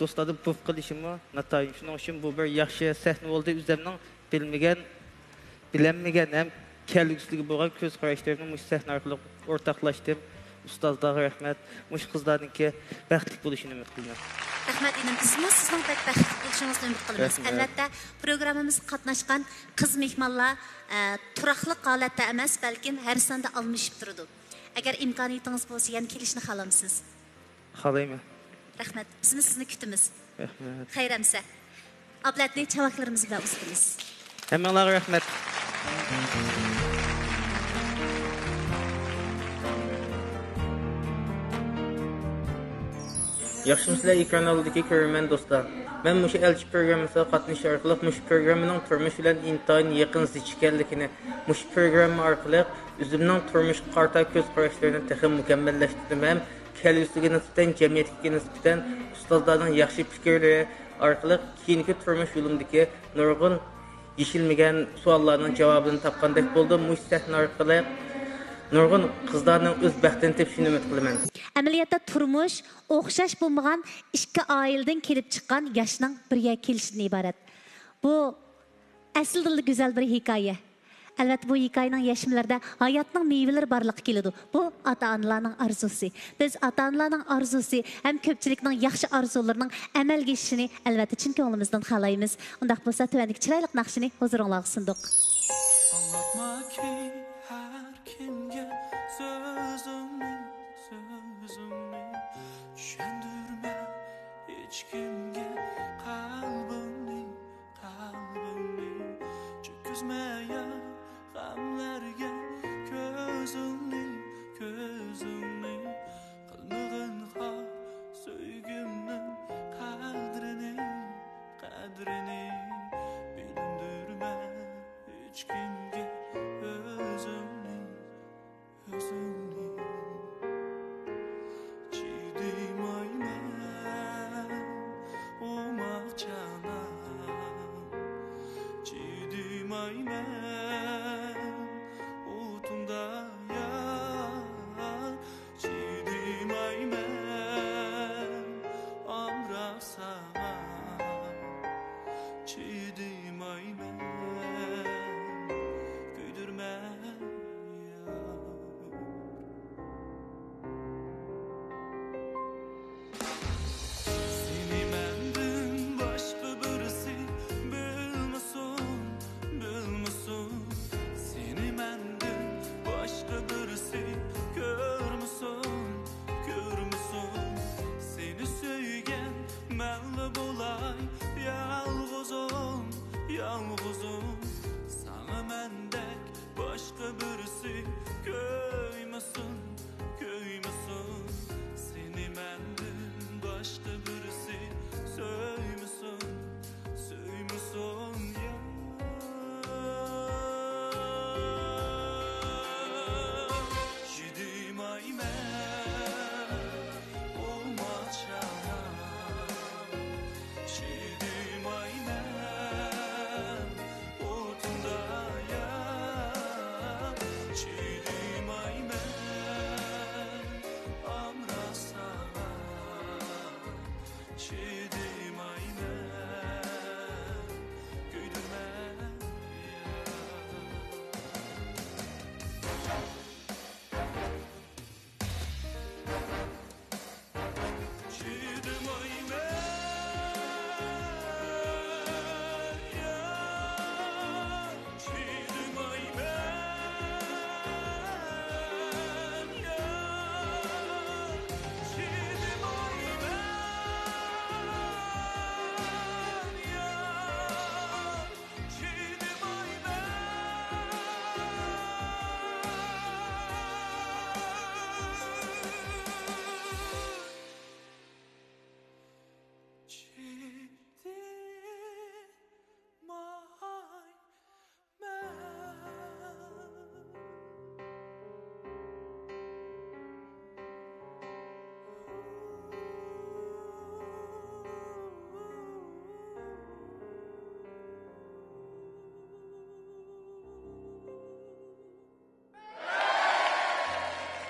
do'stlarni bo'lib qilishimi natoyin. Shuning uchun bu bir yaxshi sahna bo'ldi. O'zimning bilinmagan ham kelgusiga bo'lgan ko'z qarashlarimni mush sahna orqali o'rtoqlashdim. Ustozlarga rahmat. Mush qizlarningki baxtli bo'lishini umid qilaman. Rahmat inim. Sizning baxtli bo'lishingizni umid qilamiz. Albatta, programmamizga qatnashgan qiz mehmonlar turaqli holatda emas, balkim har sanda almashib turadi. Agar imkoniyatingiz bo'lsa, yana kelishni xohlamsiz? Xohlayman. Rahmat. Biz sizni kutamiz. Rahmat. Xayramsa. Ablatni chavaqlarimiz bilan uzatamiz. Hammalarga rahmat. Yaxşımsızlar ekran aldiki görürmən dostlar. Mən muşu elçi programımıza qatnış arqılıq muşu programının turmuş ilə intayın yaxın ziçkərlikini muşu programı arqılıq üzümdən turmuş qarta göz qarashlarını təxim mükəmməlləşdirdim. Həm kəlüsüge nisbətən, cəmiyyətə nisbətən ustazlarının yaxşı fikirləri arqılıq keyinki turmuş yolundakı nurgun yeşilməyən suallarının cavabını tapqandək oldu. Muşu səhn arqılıq nurgun qızlarının öz bəxtini tepşini ümid qilaman. Amaliyatda turmuş o'xshash bo'lmagan ikki oiladan kelib chiqqan yoshning birga kelishidan iborat. Bu aslida go'zal bir hikoya. Albatta bu hikoyaning yashimlarida hayotning mevalari borliqqa keladi. Bu ota-onalarning orzusi. Biz ota-onalarning orzusi ham ko'pchilikning yaxshi orzularining amalga oshishini albatta chin ko'nglimizdan xohlaymiz. Undaq bo'lsa, tuvandagi chiroyli naqshini huzuringizga sundiq. Hiç kimge kalbimni çöküzme ya gamlarga gözümni kılmığın ha söygümün kadrini bilindirme hiç kimge özümni çiğdim aymen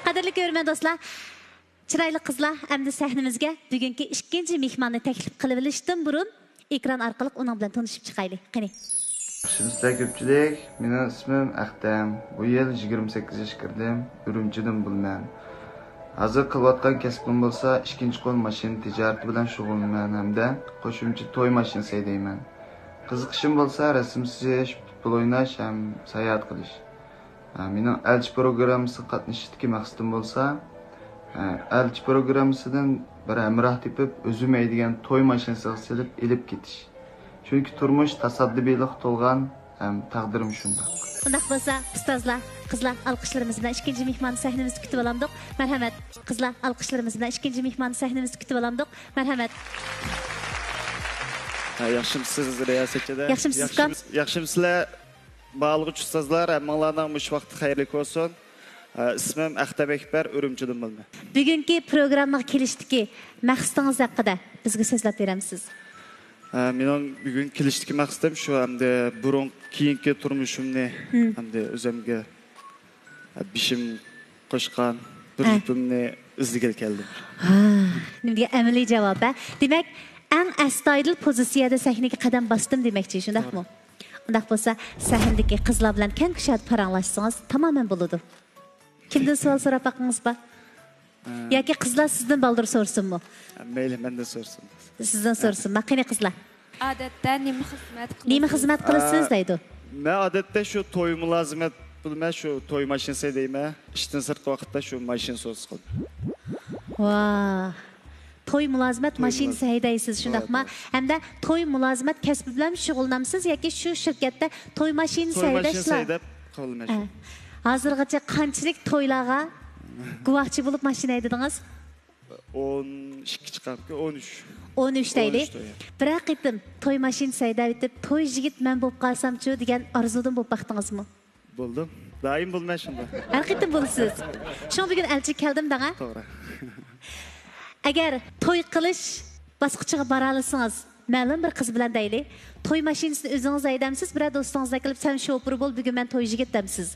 Qadrli ko'rman do'stlar, chiroyli qizlar, endi sahnamizga bugungi ikkinchi mehmonni taklif qilib olishdan burun ekran orqali uning bilan tanishib chiqaylik. Qani. Yaxshimizlar ko'pchilik, mening ismim Aqtam. Bu yil 28 yoshga kirdim, Urumchidan bo'lman. Hozir qilayotgan kasbim bo'lsa, ikkinchi qo'l mashina tijorati bilan shug'ullanaman hamda qo'shimcha to'y mashinasi haydayman. Qiziqishim bo'lsa, rasm chizish, futbol o'ynash ham sayohat qilish. Mening elchi programmasiga qatnashishga maqsadim bo'lsa, elchi programmasidan bir hamroh tepib, o'zim aydigan to'y mashinasiga silib elib ketish. Chunki turmush tasaddibilik to'lgan ham taqdirim shunday. Undaq bo'lsa, ustozlar, qizlar alqishlarimiz bilan ikkinchi mehmon sahnamizga kutib olamdik. Marhamat. Qizlar alqishlarimiz bilan ikkinchi mehmon sahnamizga kutib olamdik. Marhamat. Yaxshimisiz riyosatchida? Yaxshimsizlar? Bağlıqçı ustozlar, hammalarning mush vaqti xayrli bo'lsin. İsmim Aqtab Ekber, Urumchidan bo'lman. Bugungi programmaga kelishdiki maqsadingiz haqida bizga so'zlab beramiz. Mening bugun kelishdiki maqsadim shu hamda burun keyingi turmushimni hamda o'zimga bishim qo'shgan bir yupimni izlagan keldim. Nimaga amaliy javob? Demak, eng astoydil pozitsiyada sahnaga qadam bosdim demakchi, shundaqmi? Undaq bo'lsa, sahnadagi qizlar bilan keng kushad paranglashsangiz tamamen bo'ladi. Kimdan savol so'rab baqingiz bor? Yoki qizlar sizdan baldir so'rsinmi? Mayli, mendan so'rsin. Sizdan so'rsin. Maqini qizlar. Odatda nima xizmat qilasiz? Nima xizmat qilasiz deydi. Men odatda shu to'y mulozimat bilmay shu to'y mashinasi deyman. Ishdan sirtqi vaqtda shu mashina so'z qildim. Vah. To'y mulozimat mashinasi haydaysiz, shundaqmi? Hamda to'y mulozimat kasbi bilan shug'ullanamsiz yoki shu shirkatda to'y mashinasi haydashlar? Hozirgacha qanchalik to'ylarga guvohchi bo'lib mashina haydadingiz? 12 chiqibdi, 13. 13 deydi. Bir qitim to'y mashinasi haydab etib, to'y yigit men bo'lib qolsam-chu degan orzudan bo'lib baqdingizmi? Bo'ldim. Doim bo'lmay shunda. Har qitim bo'lsiz. Shu bugun elchi keldim daga. To'g'ri. Agar to'y qilish bosqichiga bora olsangiz, ma'lum bir qiz bilan deylik, to'y mashinasini o'zingiz haydamsiz, bir do'stingizga kelib, "Sen shofir bo'l, bugun men to'y yigit" demsiz.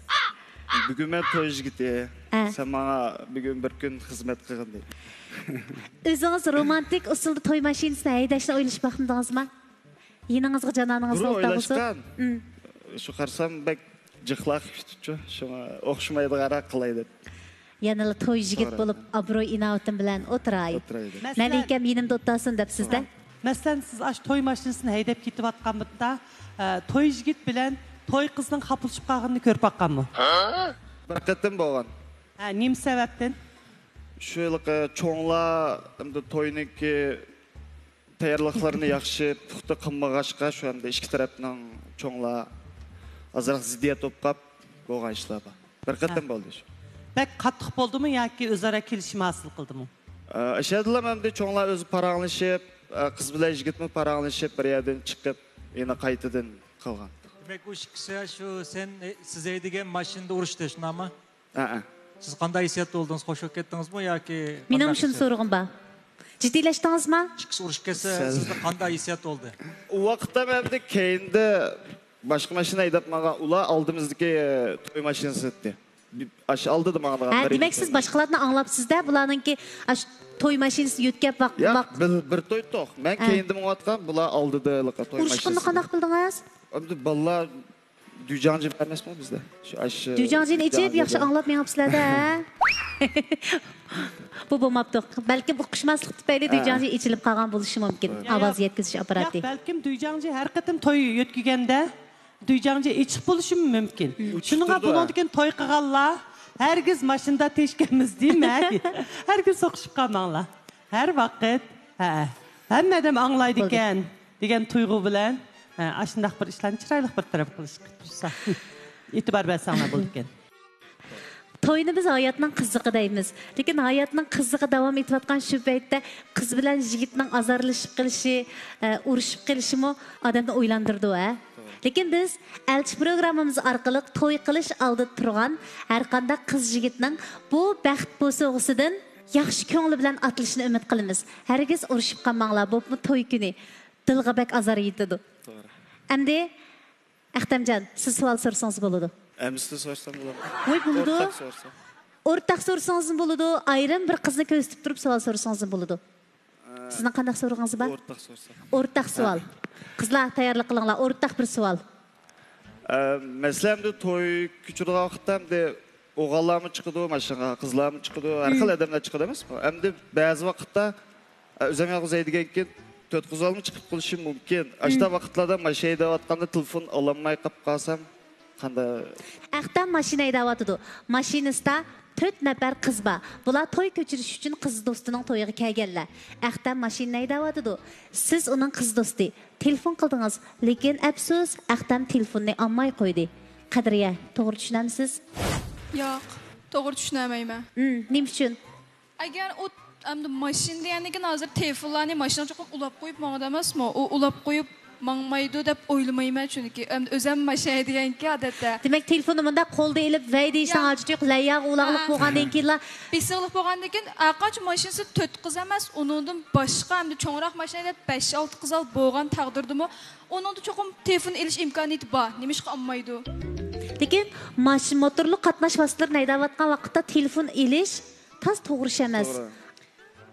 Bugun men to'y yigiti. Sen menga bugun bir kun xizmat qilgin deydi. O'zingiz romantik usulda to'y mashinasini haydashni o'ylashib baqdingizmi? Yiningizga janoningiz o'ltag'isi. Shu qarsam bak jiqlaq tutchu, shunga o'xshamaydigan qilaydi. Yana to'y yigit bo'lib, obro'y inoatim bilan o'tiray. Malikam yinimda o'tdasin deb sizda. Masalan, siz ash to'y mashinasini haydab ketib atganmida, to'y yigit bilan to'y qizning xapilishib qolganini ko'rib baqqanmi? Bir qatim bo'lgan. Nima sababdan? Shu yilqi cho'nglar hamda to'yniki tayyorliqlarini yaxshi puxta qilmag'achqa, shu hamda ikki tarafning cho'nglar azroq ziddiyat o'pqab bo'lgan ishlar bor. Bir qatim bo'ldi shu. Bak qattiq bo'ldimi yoki o'zaro kelishim hosil qildimi? Ashadlar hamda cho'nglar o'zi paranglashib, qiz bilan yigitmi paranglashib bir yerdan chiqib, yana qaytadan qilgan. Demek bu ikisi şu sen siz eydigen maşinada uruştu şunama? Siz qanday hissiyatda oldunuz, qo'shib ketdingizmi yoki? Mening shuni so'rag'im bor. Jiddiylashdingizmi? Ikkisi urushib ketsa, sizda qanday hissiyat oldu? U vaqtda menda keyinda boshqa mashina haydab menga ular oldimizdagi to'y mashinasi etdi. Ash oldi menga. Demak siz boshqalarni anglabsizda, bularninki ash to'y mashinasi yo'tkab vaqt. Bir to'y to'q. Men keyinda menga bular oldida to'y mashinasi. Urushqinni qanday qildingiz? Endi bolalar düyjanji vermesmi bizda? Shu ash. Düyjanjini ichib yaxshi anglab meyapsizlar-da. Bu bo'lmabdi. Balki bu qishmaslik tufayli düyjanji ichilib qolgan bo'lishi mumkin. Ovoz yetkazish apparati. Balkim düyjanji har qatim to'y yo'tkiganda düyjanji ichib bo'lishi mumkin. Shuningga bundan to'y qilganlar hargiz mashinada teshkamiz deyman. Hargiz so'qishib qolmanglar. Har vaqt hamma odam anglaydi ekan degan tuyg'u bilan aşındaq bir işlərini çiraylıq bir tərəf qılışsa, etibar bəsənglər bo'ldi ekan. To'yni biz hayotning qizig'i deymiz. Lekin hayotning qizig'i davom etayotgan shu paytda qiz bilan yigitning azarlashib qilishi, urushib qilishimi odamni o'ylantirdi, Lekin biz elchi programmamiz orqali to'y qilish oldida turgan har qanday qiz yigitning bu baxt bo'sog'isidan yaxshi ko'ngli bilan atilishini umid qilamiz. Hargiz urushib qolmanglar, bu to'y kuni dilga bak azar yetadi. Endi Aqtamjon, siz savol so'rasangiz bo'ladi. Sizdan so'rasam bo'ladimi? Voy bo'ladi. O'rtaq so'rasangiz bo'ladi, ayrim bir qizni ko'rsatib turib savol so'rasangiz bo'ladi. Sizning qanday so'rovingiz bor? O'rtaq so'rasam. O'rtaq savol. Qizlar tayyorlik qilinglar, o'rtaq bir savol. Masalan, to'y kuchirgan vaqtda hamda o'g'illarmi chiqadi, mashinaga qizlarmi chiqadi, har xil odamlar chiqadi emasmi? Hamda ba'zi vaqtda o'zim yozaydigan keyin 4 qizlarmi chiqib qolishi mumkin. Ashta vaqtlarda mashina haydayotganda telefon ololmay qolib qolsam qanday? Aqdan mashina haydayotdi. Mashinasida 4 nafar qiz bor. Bular to'y ko'chirish uchun qiz do'stining to'yiga kelganlar. Aqdan mashina haydayotdi. Siz uning qiz do'sti. Telefon qildingiz, lekin afsus, Aqdan telefonni olmay qo'ydi. Qadriya, to'g'ri tushunamisiz? Yo'q, to'g'ri tushunmayman. Nima uchun? Agar u endi mashina degandan hozir telefonlarni mashinaga cho'qib ulab qo'yib mangada emasmi? U ulab qo'yib mangmaydi deb o'ylamayman, chunki o'zim mashina deganki odatda. Demak, telefonni bunda qo'lda ilib vay deyishdan oldin layaq ulag'liq bo'lgandan keyin besiqliq bo'lgandan keyin aqoch mashinasi 4 qiz emas, uningdan boshqa hamda cho'ngroq mashinada 5-6 qiz bo'lgan taqdirdimi, uningda cho'qim telefon ilish imkoniyati bor. Nima ish qilmaydi? Lekin mashina motorli qatnash vositalarini haydayotgan vaqtda telefon ilish tas to'g'ri emas.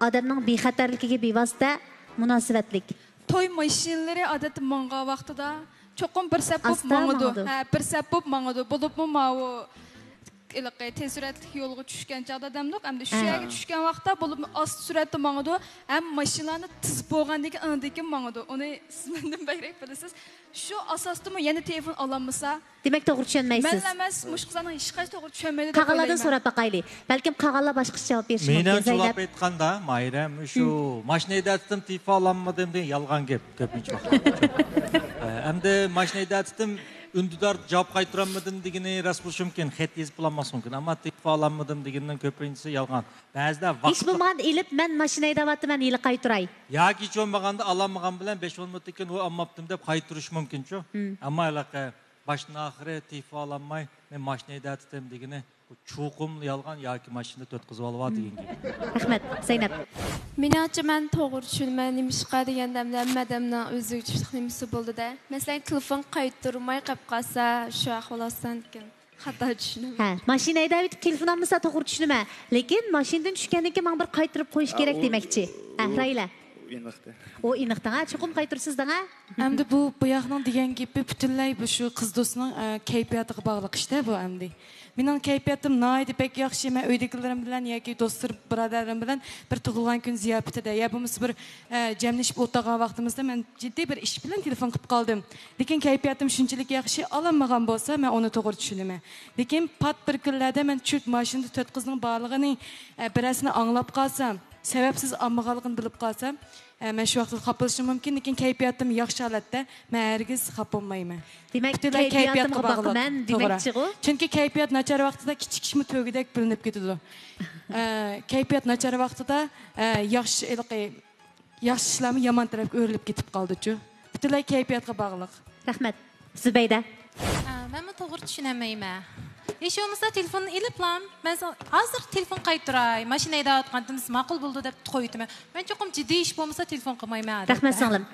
Odamning bexatarligiga bevosita munosabatlik. To'y mashinalari odatda manga vaqtida cho'qim bir sap bo'lib mangadi. Bir sap bo'lib mangadi. Bo'libmi ma'u tez suratli yo'lga tushgan chaqda damdiq, hamda shu yerga tushgan vaqtda bo'lib ost suratda mangadi, ham mashinani tiz bo'lgandagi andikin mangadi. Uni siz mendan bayrak bilasiz. Shu asosdami yana telefon olamasa? Demak, to'g'ri tushunmaysiz. Men emas, mushqizning hech qanday to'g'ri tushunmaydi. Qag'alardan so'rab baqaylik. Balkim qag'alar boshqacha javob berishi mumkin. Meni javob aytganda, Mayram, shu mashina haydatdim, telefon olmadim degan yolg'on gap ko'pincha vaqt. Hamda mashina haydatdim, undidor javob qaytarolmadim degani rost bo'lishi mumkin, xat yozib ololmas mumkin, ammo telefon olmadim degandan ko'pinchisi yolg'on. Ba'zida vaqt hech bo'lmaganda ilib men mashina haydayapman, yili qaytaray. Yoki hech bo'lmaganda ololmagan bilan 5-10 minutdan keyin u olmabdim deb qaytarish mumkin-ku. Ammo aloqa boshdan oxiri telefon olmay, men mashina haydayaptim degani chuqum yolg'on yoki mashina 4 qiz olib degan gap. Rahmat, Zaynab. Menimcha men to'g'ri tushunman, nimishqa degandamda madamning o'zi nimasi bo'ldi-da. Masalan, telefon qaytarmay qolib qolsa, shu ahvoldan keyin xato tushunaman. Ha, mashina haydab telefon olmasa to'g'ri tushunaman. Lekin mashinadan tushgandan keyin men bir qaytarib qo'yish kerak demakchi. Rayla. O iniqdan chuqum qaytarsizdan ha? Hamda bu yoqning degan gapi butunlay bu shu qiz do'stining kayfiyatiga bog'liq ishda bu hamda. Mening kayfiyatim noydi pek yaxshi. Men uydagilarim bilan yoki do'stlar, birodarlarim bilan bir tug'ilgan kun ziyofatida ya bo'lmasa bir jamlashib o'tirgan vaqtimizda men jiddiy bir ish bilan telefon qilib qoldim. Lekin kayfiyatim shunchalik yaxshi olmagan bo'lsa, men uni to'g'ri tushunaman. Lekin pat bir kunlarda men chut mashinada 4 qizning borlig'ini birasini anglab qolsam, sababsiz olmaganligini bilib qolsam, men shu vaqtda xafa bo'lishim mumkin, lekin kayfiyatim yaxshi holatda men hargiz xafa bo'lmayman. Demak, kayfiyatimga boqaman demakchi-ku. Chunki kayfiyat nachar vaqtida kichik to'gidek bilinib ketadi. Kayfiyat nachar vaqtida yaxshi ishlarni yomon tarafga o'rilib ketib qoldi-chu. Butunlay kayfiyatga bog'liq. Rahmat. Zubayda. Men to'g'ri tushunmayman. Hech bo'lmasa telefonni iliblam. Men hozir telefon qaytaray, mashina haydayotganimiz ma'qul bo'ldi deb qo'ydim. Men cho'qim jiddiy ish bo'lmasa telefon qilmayman. Rahmat singlim.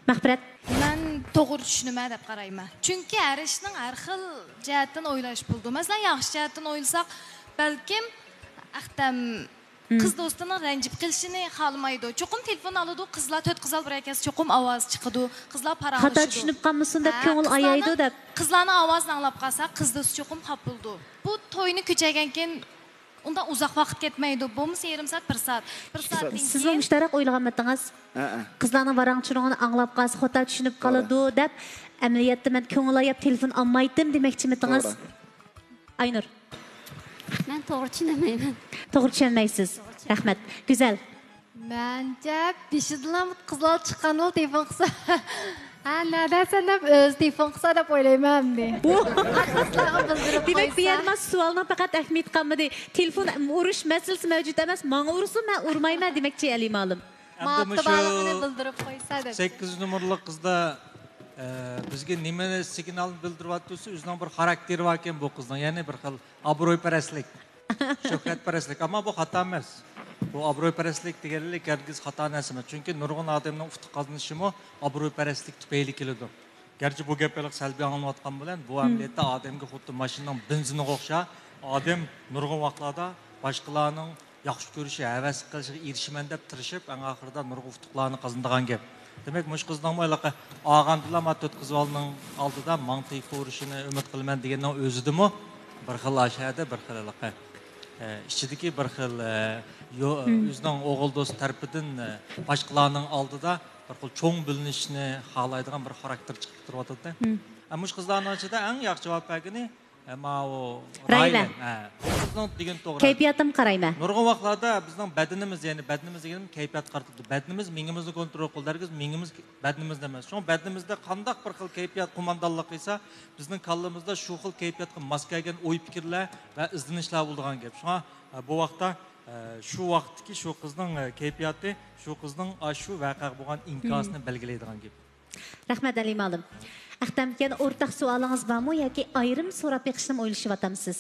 Mahfirat. Men to'g'ri tushunaman deb qarayman. Chunki har ishning har xil jihatdan o'ylash bo'ldi. Masalan, yaxshi jihatdan o'ylasak, balkim aqtam qiz do'stining ranjib qilishini xohlamaydi. Cho'qim telefon oladi, qizlar 4 qizlar bir ekas, cho'qim ovoz chiqadi, qizlar paralashadi. Xato tushunib qolmasin deb ko'ngil ayaydi deb. Qizlarning ovozini anglab qolsa, qiz do'sti cho'qim xafa bo'ldi. Bu to'yni kuchaygan keyin undan uzoq vaqt ketmaydi. Bo'lmasa 1 soat, 1 soat. 1 soatdan keyin siz mushtarak o'ylaganmidingiz? Qizlarning varang-churug'ini anglab qolsa, xato tushunib qoladi deb, amaliyotda men ko'ngil ayab telefon olmaydim demoqchimidingiz? Aynur. Men to'g'ri tushunmayman. To'g'ri tushunmaysiz. Rahmat. Go'zal. Mencha beshidan qizlar chiqqan ol telefon qilsa. Ha, nadasan deb o'z telefon qilsa deb o'ylayman men. Demak, bu yermas savolni faqat ahamiyat qilmadi. Telefon urish masalasi mavjud emas. Menga ursin, men urmayman demoqchi Ali ma'lum. Ma'lumotni bildirib qo'ysa deb. 8 nomerli qizda bizga nima signalni bildiryapti, o'zining bir xarakteri bor ekan bu qizning, ya'ni bir xil obro'yparastlik, shuhratparastlik, ammo bu xato emas. Bu obro'yparastlik deganlik hargiz xato emas, chunki nurg'un odamning ufq qozonishimi obro'yparastlik tufayli keladi. Garchi bu gaplar salbiy anglanayotgan bilan bu amaliyotda odamga xuddi mashinaning benziniga o'xshab odam nurg'un vaqtlarda boshqalarning yaxshi ko'rishi, havas qilishiga erishiman deb tirishib, eng oxirida nurg'un utuqlarni qozonadigan gap. Demak, mush qizning mo'ylaqa og'amdilar mat o'tkazvolning oldida mangti ko'rishini umid qilaman deganning o'zidimi bir xil ashada, bir xil ichidagi bir xil o'zining o'g'il do'st tarafidan boshqalarning oldida bir xil cho'ng bilinishni xohlaydigan bir xarakter chiqib turyapti. Mush qizlarning ichida eng yaxshi javob bergani Rayla. Kayfiyatim qarayman. Nurg'un vaqtlarda bizning badanimiz, ya'ni badanimiz deganim kayfiyat qartibdi. Badanimiz mingimizni kontrol qildirgiz, mingimiz badanimizda emas. Shu badanimizda qandaq bir xil kayfiyat qo'mondonlik qilsa, bizning qalbimizda shu xil kayfiyatga mos kelgan o'y fikrlar va izlanishlar bo'ladigan gap. Shunga bu vaqtda shu vaqtdagi shu qizning kayfiyati, shu qizning shu voqea bo'lgan inkosini belgilaydigan gap. Rahmat Ali Malim. Aqtam, yana o'rtaq savolingiz bormi yoki ayrim so'rab beqishni o'ylashyapmisiz?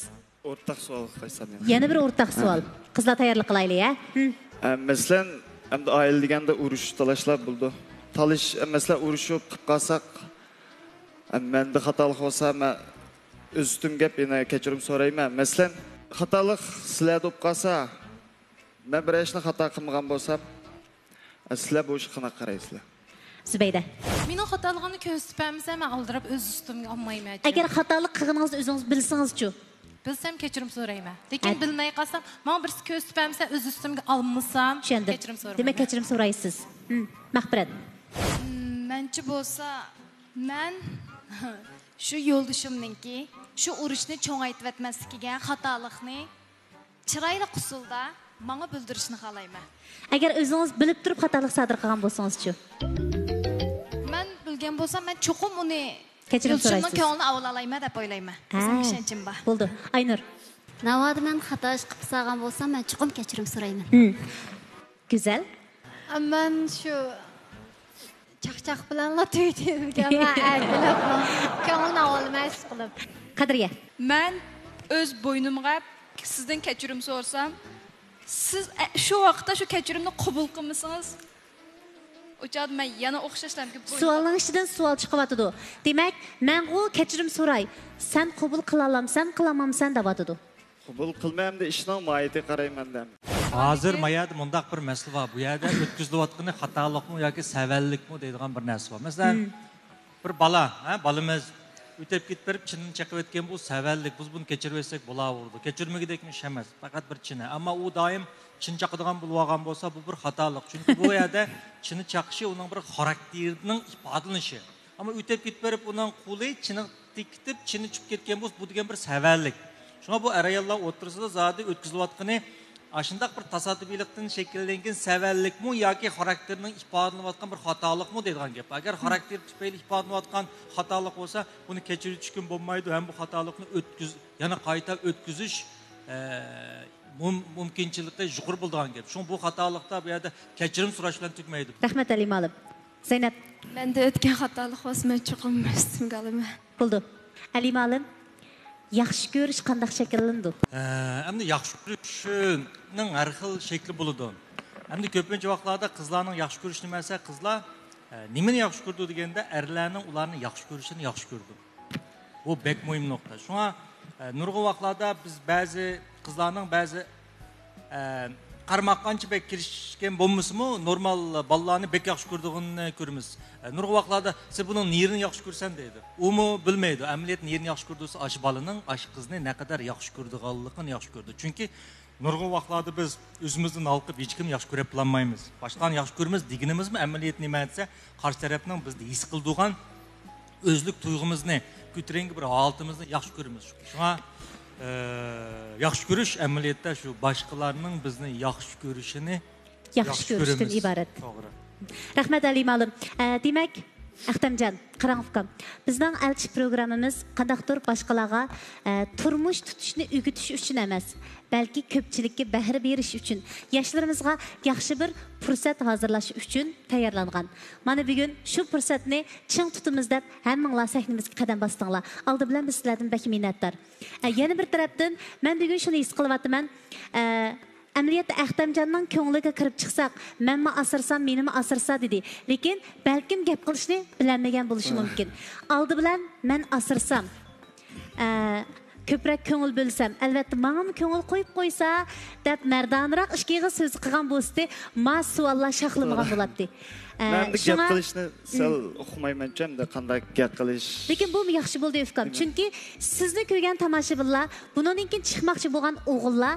O'rtaq savol qo'ysam. Yana bir o'rtaq savol. Qizlar tayyorlik qilaylik, Masalan, endi oila deganda urush talashlar bo'ldi. Talish, masalan, urushib qilib qolsak, menda xatolik bo'lsa, men o'zim gap yana kechirim so'rayman. Masalan, xatolik sizlar bo'lib qolsa, men bir ishni xato qilmagan bo'lsam, sizlar bu ishga qanaqa qaraysizlar? Zubayda. Mening xatoligimni ko'rsatmasa, men aldirab o'z ustimga olmayman. Agar xatolik qilganingizni o'zingiz bilsangiz-chi, bilsam kechirim so'rayman. Lekin bilmay qolsam, men birisi ko'rsatmasa, o'z ustimga olmasam, kechirim so'rayman. Demak, kechirim so'raysiz. Mahbirat. Menchi bo'lsa, men shu yo'ldishimninki, shu urushni cho'ngaytib etmasligiga xatolikni chiroyli usulda menga bildirishni xohlayman. Agar o'zingiz bilib turib xatolik sodir qilgan bo'lsangiz-chi? Men bilgan bo'lsam, men cho'qim uni kechirim so'raysiz. Yo'lchimning ko'nglini avlalayman deb o'ylayman. O'zim ishonchim bor. Bo'ldi. Aynur. Navoda men xato ish qilib solgan bo'lsam, men chuqur kechirim so'rayman. Go'zal. Men shu chaqchaq bilan to'ydirgan aytilib, ko'ngilni avlamaysiz qilib. Qadriya. Men o'z bo'ynimga sizdan kechirim so'rsam, siz shu vaqtda shu kechirimni qabul qilmasangiz, o'chad men yana o'xshashlarga savolning ichidan savol chiqyapti. Demak, men u kechirim so'ray. Sen qabul qila olamsan, qilamamsan deyapti. Qabul qilmayman-da ishning mohiyatiga qarayman-da. Hozir mayada mundaq bir masala bor. Bu yerda o'tkazilayotgani xatolikmi yoki savallikmi deydigan bir narsa bor. Masalan, bir balamiz o'tib ketib berib chinni chaqib o'tgan bu savallik. Biz buni kechirib etsak bo'laverdi. Kechirmagidekmi ish emas, faqat bir chini. Ammo u doim chin chaqadigan bo'lib olgan bo'lsa, bu bir xatolik. Chunki bu yerda chini chaqishi uning bir xarakterining ifodalanishi. Ammo o'tib ketib berib uning qo'li chini tikitib, chini chib ketgan bo'lsa, bu degan bir savallik. Shunga bu arayallar o'tirsida zodi o'tkazilayotgani ashundaq bir tasodifiylikdan shakllangan savallikmi yoki xarakterning ifodalanayotgan bir xatolikmi deydigan gap. Agar xarakter tufayli ifodalanayotgan xatolik bo'lsa, buni kechirish mumkin bo'lmaydi. Ham bu xatolikni yana qayta o'tkazish mumkinchilikda yuqori bo'ladigan gap. Shu bu xatolikda bu yerda kechirim so'rash bilan tugmaydi. Rahmat Ali Malim. Zaynab. Menda o'tgan xatolik bo'lsa, men chuqur ustimga olaman. Bo'ldi. Ali Malim. Yaxshi ko'rish qanday shakllandi? Endi yaxshi ko'rishning har xil shakli bo'ladi. Endi ko'pincha vaqtlarda qizlarning yaxshi ko'rish nimasi? Qizlar nimani yaxshi ko'rdi deganda, erlarning ularni yaxshi ko'rishini yaxshi ko'rdi. Bu bek muhim nuqta. Shunga nurg'un vaqtlarda biz ba'zi qizlarning ba'zi qarmoqqancha bek kirishgan bo'lmasmi, normal bolalarni bek yaxshi ko'rdig'ini ko'ramiz. Nurg'un vaqtlarda siz buning nirini yaxshi ko'rsan deydi. Umi bilmaydi. Amaliyat nirini yaxshi ko'rdiysa, ash bolaning ash qizni naqadar yaxshi ko'rdiganligini yaxshi ko'rdi. Chunki nurg'un vaqtlarda biz o'zimizdan olqib hech kim yaxshi ko'ra olmaymiz. Boshqani yaxshi ko'ramiz deganimizmi, amaliyat nima desa, qarshi tarafning bizni his qildigan o'zlik tuyg'umizni, ko'tarinki bir holatimizni yaxshi ko'ramiz. Shunga yaxshi ko'rish amaliyotda shu boshqalarning bizni yaxshi ko'rishini yaxshi ko'rishdan iborat. To'g'ri. Rahmat Ali Malim. Demak, Aqtamjon, qarang ukam. Bizning elchi programmamiz qandaqdir boshqalarga turmush tutishni o'rgatish uchun emas, balki ko'pchilikka bahra berish uchun, yoshlarimizga yaxshi bir fursat hozirlash uchun tayyorlangan. Mana bugun shu fursatni ching tutimiz deb hammanglar sahnamizga qadam bosdinglar. Oldi bilan biz sizlardan bak minnatdor. Yana bir tarafdan men bugun shuni his qilyapman. Amaliyotda Aqtamjonning ko'ngliga kirib chiqsak, menmi asırsam, menimi asırsa dedi. Lekin balkim gap qilishni bilmagan bo'lishi mumkin. Oldi bilan men asırsam, ko'proq ko'ngil bo'lsam, albatta menga ko'ngil qo'yib qo'ysa, deb mardonroq ishqiga so'z qilgan bo'lsa, ma savollar shaqlamagan bo'ladi. Ben de gap qilishni sal uqmaymancha, qanday gap qilish. Lekin bu yaxshi bo'ldi Ufkam. Chunki sizni ko'rgan tomoshabinlar, bundan keyin chiqmoqchi bo'lgan o'g'illar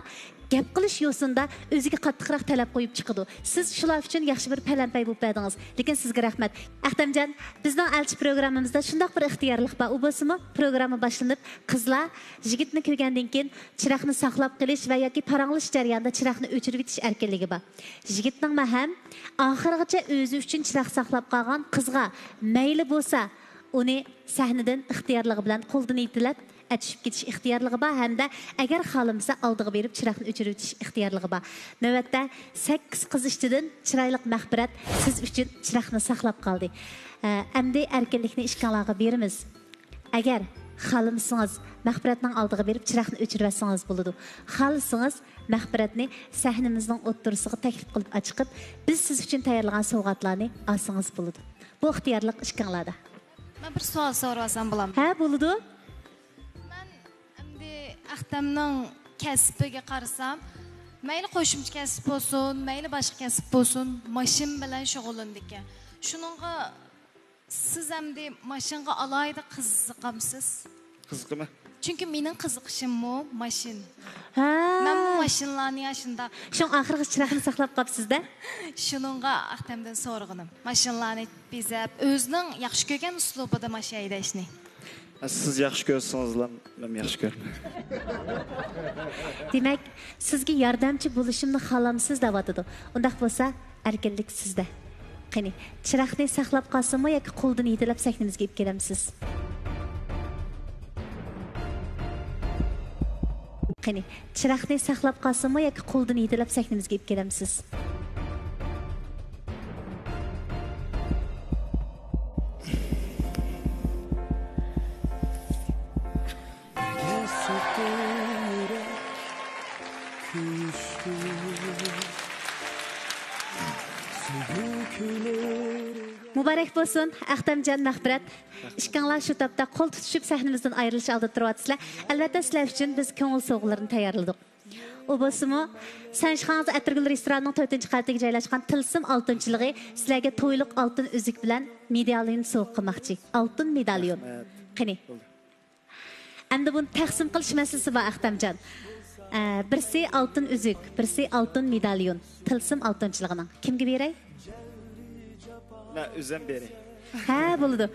gap qilish yo'sinda o'ziga qattiqroq talab qo'yib chiqadi. Siz shular uchun yaxshi bir palampay bo'lib berdingiz. Lekin sizga rahmat. Ahtamjon, bizning elchi programmamizda shunday bir ixtiyorlik bor. U bo'lsa-mu, programma boshlanib, qizlar yigitni ko'rgandan keyin chiroqni saqlab qilish va yoki paranglish jarayonida chiroqni o'chirib etish erkinligi bor. Yigitning ham oxirigacha o'zi uchun chiroq saqlab qolgan qizga mayli bo'lsa, uni sahnadan ixtiyorligi bilan qo'ldan itilib atishib ketish ixtiyorligi bor hamda agar xohlamasa oldiga berib chiroqni o'chirib o'tish ixtiyorligi bor. Navbatda 8 qiz ishchidan chiroyli mahbirat siz uchun chiroqni saqlab qoldi. Endi erkinlikni ishqonlarga beramiz. Agar xohlamasangiz mahbiratning oldiga berib chiroqni o'chirib olsangiz bo'ladi. Xohlasangiz mahbiratni sahnamizning o'ttirisiga taklif qilib chiqib, biz siz uchun tayyorlagan sovg'atlarni olsangiz bo'ladi. Bu ixtiyorlik ishqonlarda. Men bir savol so'rasam bo'ladimi? Ha, bo'ladi. Ahtamning kasbiga qarasam, mayli qo'shimcha kasb bo'lsin, mayli boshqa kasb bo'lsin, mashin bilan shug'ullandik ekan. Shuningga siz hamda mashinga alayda qiziqamsiz? Qiziqmi? Chunki mening qiziqishimmi mashin. Ha. Men mashinlarni yashında. Shun oxirgi chiroqni saqlab qolibsiz-da? Shuningga Ahtamdan so'rag'inim. Mashinlarni bezab, o'zining yaxshi ko'rgan uslubida mashina haydashni. Siz yaxshi ko'rsangizlar, men yaxshi ko'raman. Demak, sizga yordamchi bo'lishimni xohlamsiz deyotdi. Undaq bo'lsa, erkinlik sizda. Qani, chiroqni saqlab qolsinmi yoki qo'ldan yetilab sahnamizga olib kelamsiz? Qani, chiroqni saqlab qolsinmi yoki qo'ldan yetilab sahnamizga olib kelamsiz? Muborak bo'lsin, Ahtamjon Mahbirat. Ishqonlar shu topda qo'l tutishib sahnamizdan ayrilish oldida turibsizlar. Albatta sizlar uchun biz ko'ngil sovg'alarini tayyorladik. U bo'lsa-mu, Sanshxans Atirgul restoranining 4-qavatiga joylashgan Tilsim oltinchiligi sizlarga to'yliq oltin uzuk bilan medalyon sovg'a qilmoqchi. Oltin medalyon. Qani. Endi buni taqsim qilish masalasi bor Ahtamjon. Birsi oltin uzuk, birsi oltin medalyon. Tilsim oltinchiligining. Kimga beray? Ben özüm beri. Ha, bo'ladi.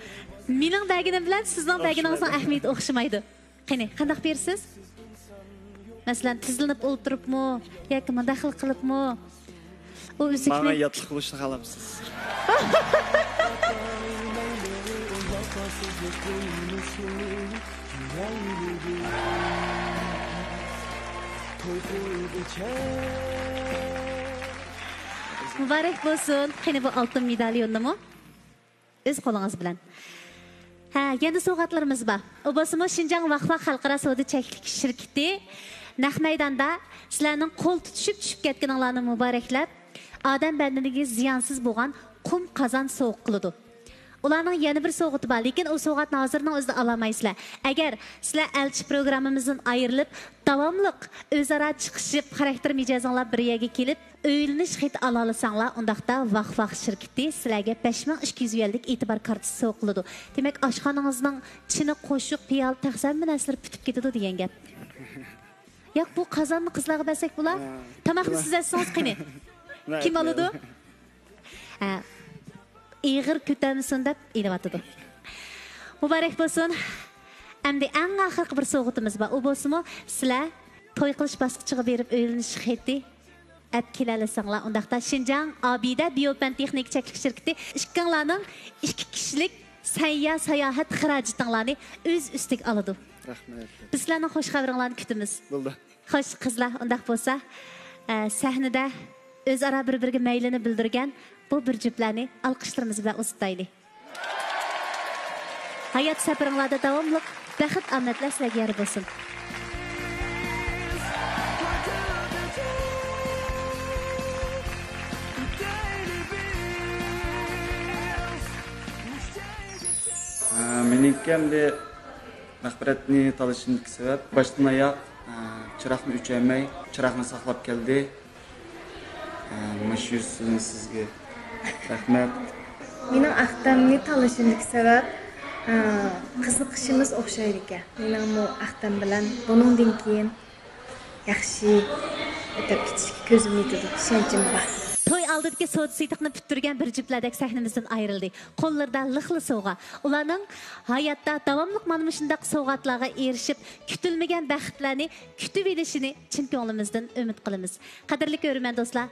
Mening daginim bilan sizning daginingizning ahamiyati o'xshamaydi. Qani, qanday bersiz? Masalan, tizilib o'tiribmi yoki madaxil qilibmi? U uzukni Bana yatlik qilishni xohlamsiz. Muborak bo'lsin. Qani bu oltin medalyonnimi? O'z qo'lingiz bilan. Ha, yana sovg'atlarimiz bor. U bo'lsa-mu Shinjang Vaqfa xalqaro savdo cheklik shirkati naq maydonda sizlarning qo'l tutishib tushib ketganinglarni muboraklab, odam badaniga ziyonsiz bo'lgan qum qozon sovg'a qiladi. Ularning yana bir sovg'ati bor, lekin u sovg'atni hozirning o'zida ololmaysizlar. Agar sizlar elchi programmamizdan ayrilib, davomli o'zaro chiqishib, xarakter mijozinglar bir yerga kelib, o'ylanish xit ala olsanglar, undaqda Vaqfa shirkati sizlarga 5200 yuanlik e'tibor kartasi sovg'a qiladi. Demak, oshxonangizning chini qo'shiq, piyol, taqsam narsalar bitib ketadi degan gap. Yo'q, bu qozonni qizlarga bersak bo'lar? Tomoqni siz aytsangiz qani. Kim oladi? Ig'ir ko'tarsin deb e'lotadi. Muborak bo'lsin. Endi eng oxirgi bir sovg'atimiz bor. U bo'lsa-mu, sizlar to'y qilish bosqichiga berib o'ylanish xeti ap kelasizlar. Undaqda Shinjang Abida Biopan texnik cheklik shirkati ishqonlarning 2 kishilik sayohat xarajatinglarni o'z ustiga oladi. Rahmat. Bizlarning xush xabaringlarni kutamiz. Bo'ldi. Xo'sh qizlar, undaq bo'lsa, sahnada o'zaro bir-biriga maylini bildirgan bu bir juftlarni alqishlarimiz bilan uzataylik. Hayot safaringlarda davomli baxt omadlar sizlarga yor bo'lsin. Meninkam de Məxbirətni talışındakı səbəb başdan ayaq çıraqni öçürməy, çıraqni saxlab gəldi. Məşhur sizə rəhmət. Mening Aqtamni tanlashimdagi sabab qiziqishimiz o'xshaydi ekan. Mening bu Aqtam bilan buningdan keyin yaxshi o'tib ketishga ko'zim yetadi, ishonchim bor. Toy aldidagi so'd siytiqni bitirgan bir juftlardek sahnimizdan ayrildi. Qo'llarida lixli sovg'a. Ularning hayotda davomli mana shunday sovg'atlarga erishib, kutilmagan baxtlarni kutib olishini chin ko'nglimizdan umid qilamiz. Qadrli ko'rman do'stlar,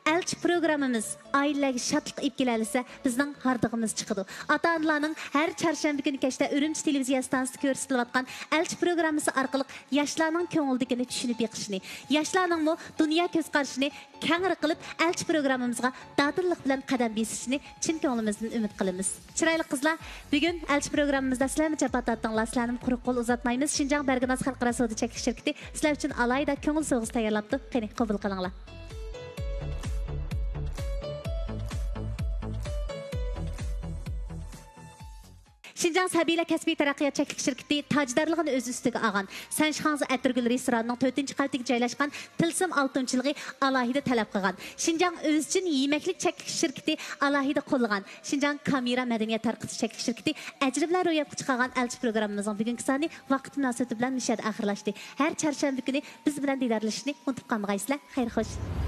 Elçi programımız ailelerge şatlık ip gelerse bizden hardığımız çıkıdı. Ata-analarning her çarşamba günü keşte Ürümçi televizyon stansiyası ko'rsatilayotgan Elçi programımız arkalık yaşlarning ko'ngildagini tushunib yiqishini, yaşlarning bu dünya ko'z qarashini kengri qilib Elçi programımızga dadillik bilan qadam besishini chin ko'nglimizdan umid qilamiz. Chiroyli qizlar, bugun Elçi programımızda sizlarni chapat atdinglar, sizlarni quruq qo'l uzatmaymiz. Shinjang Berganas xalqaro savdo chekish shirkati sizlar uchun alayda ko'ngil sovg'asi tayyorlabdi. Qani qabul qilinglar. Şinjan Sabila Kasbiy Taraqqiyot Çeklik Şirketi tajdarlığını öz üstüge algan. Sanşixansı Ətirgül restoranının 4-cü qavatida joylashgan Tilsim altınçılığı alohida talab qilgan. Şinjan öz üçün yemeklik çeklik şirketi alohida qo'llagan. Şinjan Kamera Madaniyat tarqitish çeklik şirketi ajriblar ro'yobga chiqargan elchi programmamizning bugungi soni vaqt munosabati bilan nishad oxirlashdi. Har chorshanba kuni biz bilan diydorlashishni unutib qolmaysizlar. Xayr xo'sh.